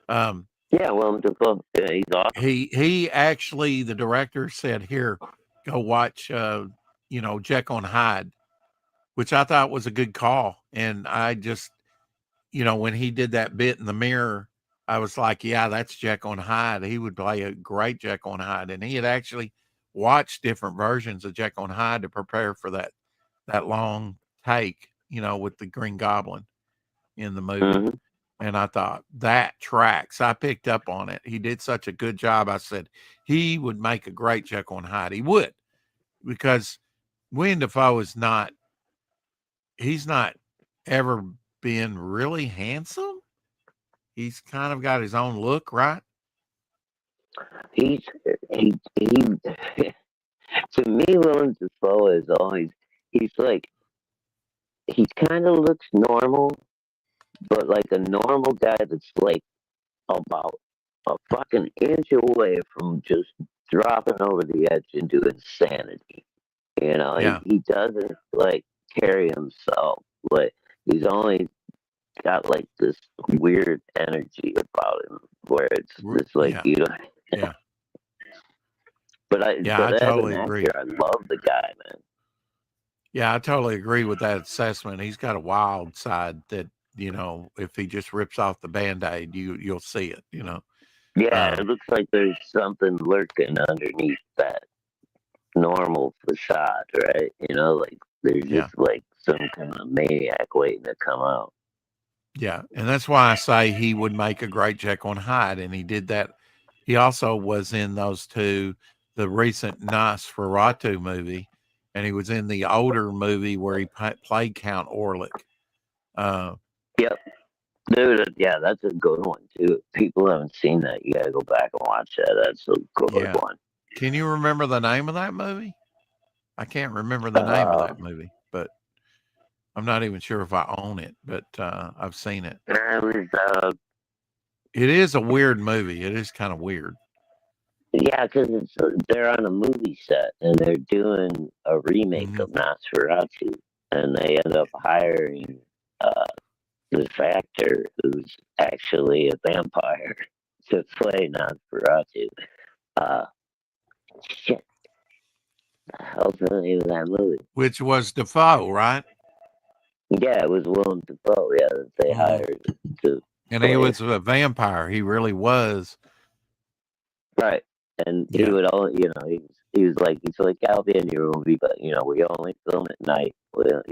B: William Dafoe. Yeah, he's awesome.
A: He actually, the director said, "Here, go watch, Jekyll and Hyde," which I thought was a good call. And I just, when he did that bit in the mirror, I was like, yeah, that's Jekyll and Hyde. He would play a great Jekyll and Hyde. And he had actually watched different versions of Jekyll and Hyde to prepare for that long take, with the Green Goblin in the movie.
B: Mm-hmm.
A: And I thought, that tracks. I picked up on it. He did such a good job. I said, he would make a great Jekyll and Hyde. He would, because William Dafoe he's not ever been really handsome. He's kind of got his own look, right?
B: He to me, Willem Dafoe is always, he kind of looks normal, but like a normal guy that's like about a fucking inch away from just dropping over the edge into insanity. He doesn't like carry himself, like he's only got like this weird energy about him where it's just like But I totally agree. I love the guy, man.
A: Yeah, I totally agree with that assessment. He's got a wild side that, if he just rips off the Band-Aid, you'll see it,
B: Yeah, it looks like there's something lurking underneath that normal facade, right? Like there's just like some kind of maniac waiting to come out.
A: Yeah, and that's why I say he would make a great Jekyll and Hyde, and he did that. He also was in those two, the recent Nosferatu movie, and he was in the older movie where he played Count Orlik.
B: Yep. Dude, yeah, that's a good one, too. If people haven't seen that, you gotta go back and watch that. That's a good one.
A: Can you remember the name of that movie? I can't remember the name of that movie, but I'm not even sure if I own it, but I've seen it. It is a weird movie. It is kind of weird.
B: Yeah, because they're on a movie set and they're doing a remake of Nosferatu, and they end up hiring this actor who's actually a vampire to play Nosferatu. Shit. The hell's the name of that movie?
A: Which was Dafoe, right?
B: Yeah, it was Willem Dafoe. Yeah, that they hired to.
A: And he was a vampire. He really was.
B: Right. And he would only, he's like, I'll be in your movie, but, we only film at night. Blah,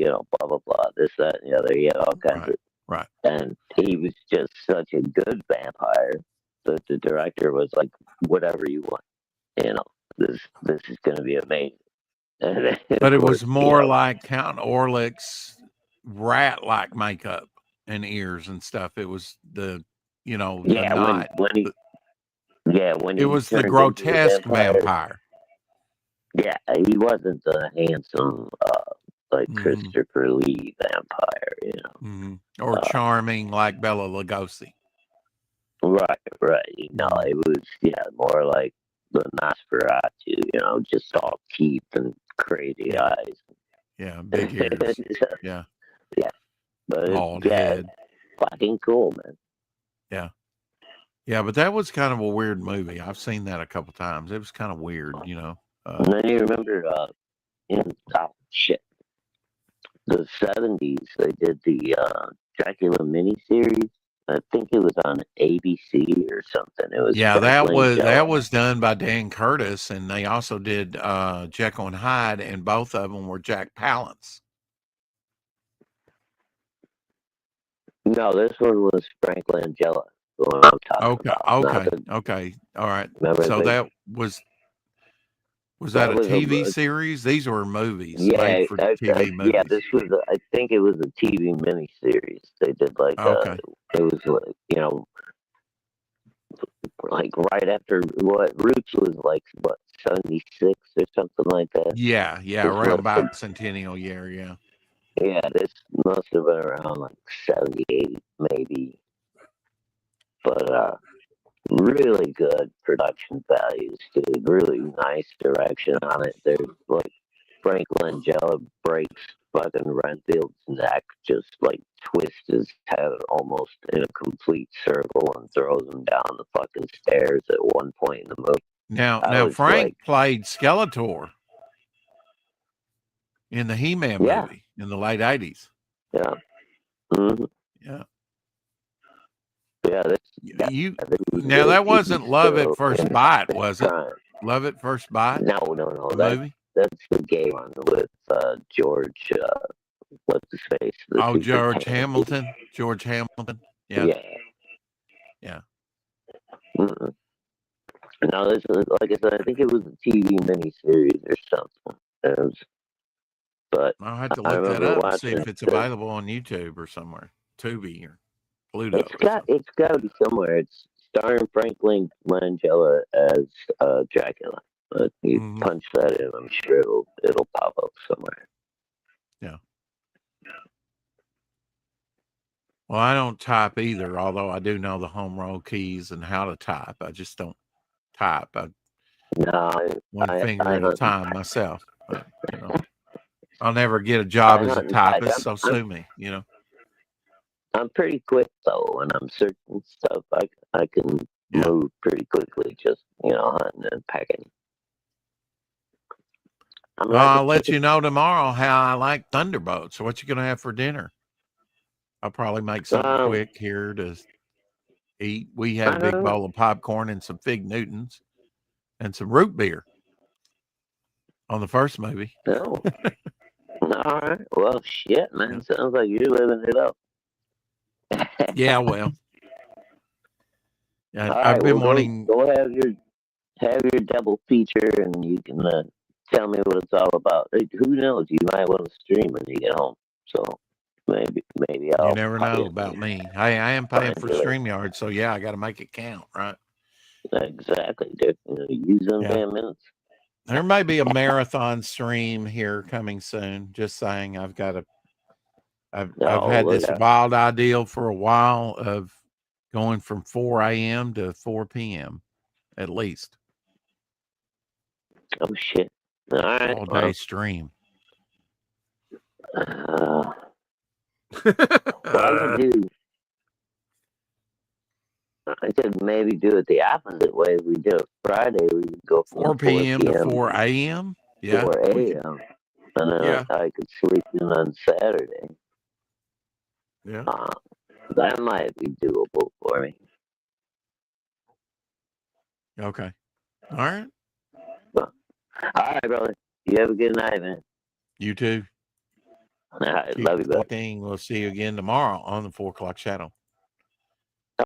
B: blah, blah, this, that, and the other. Yeah, all kinds of.
A: Right.
B: And he was just such a good vampire that the director was like, whatever you want. This is going to be amazing.
A: But it was more like Count Orlik's rat-like makeup and ears and stuff. It was the, when it was the grotesque vampire.
B: Yeah, he wasn't the handsome, like Christopher Lee vampire,
A: or charming like Bela Lugosi.
B: Right. It was more like the Nosferatu, just all teeth and crazy eyes.
A: Yeah, big ears. Yeah.
B: But
A: bald head.
B: Fucking cool, man.
A: Yeah. Yeah, but that was kind of a weird movie. I've seen that a couple times. It was kind of weird,
B: And then you remember in the 70s, they did the Dracula miniseries. I think it was on ABC or something. It was
A: that was done by Dan Curtis, and they also did Jekyll and Hyde, and both of them were Jack Palance.
B: No, this one was Frank Langella.
A: Okay. All right. So that was that a TV series? These were movies.
B: Yeah,
A: for TV movies.
B: Yeah, this was. I think it was a TV miniseries. They did like.
A: Okay.
B: It was like right after what Roots was like 76 or something like that.
A: Yeah, around about centennial year. Yeah.
B: Yeah, this must have been around like 78 maybe. But really good production values, dude. Really nice direction on it. There's like Frank Langella breaks fucking Renfield's neck, just like twists his head almost in a complete circle and throws him down the fucking stairs at one point in the movie.
A: Now Frank played Skeletor in the He-Man movie in the late 80s.
B: Yeah. Mm-hmm.
A: Yeah.
B: Yeah,
A: now that wasn't Love at First Bite, was it? Love at First Bite?
B: No. That's the gay one with George. What's his face?
A: George Hamilton. George Hamilton. Yeah.
B: Yeah. Mm-mm. No, this was, like I said, I think it was a TV miniseries or something. But
A: I'll have to look that up and see if it's available on YouTube or somewhere. Tubi or Pluto.
B: It's got to be somewhere. It's starring Frank Langella as Dracula. But you punch that in, I'm sure it'll pop up somewhere.
A: Yeah. Well, I don't type either, although I do know the home row keys and how to type. I just don't type. One finger at a time myself. But, I'll never get a job as a typist, so sue me,
B: I'm pretty quick though. When I'm searching stuff, I can move pretty quickly, just hunting and packing.
A: I'll let you know tomorrow how I like Thunderbolts. So what you gonna have for dinner? I'll probably make something quick here to eat. We had a big bowl of popcorn and some Fig Newtons and some root beer on the first movie.
B: Oh. All right. Well, shit, man. Sounds like you're living it up.
A: Yeah, well. I've been wanting.
B: Go have your double feature, and you can tell me what it's all about. Who knows? You might want to stream when you get home. So maybe I'll.
A: You never know about me. I am paying for StreamYard, so yeah, I got to make it count, right?
B: Exactly, dude. Use them 10 minutes.
A: There may be a marathon stream here coming soon. Just saying, I've had this wild idea for a while of going from 4 a.m. to 4 p.m. at least.
B: Oh shit! All right,
A: all day stream.
B: I could maybe do it the opposite way. We do it Friday. We would go from
A: 4 p.m. to 4 a.m. Yeah.
B: 4 a.m. And then I could sleep in on Saturday.
A: Yeah.
B: That might be doable for me.
A: Okay. All right.
B: Well, all right, brother. You have a good night, man.
A: You too.
B: All right. Love you, buddy.
A: We'll see you again tomorrow on the 4 o'clock shadow.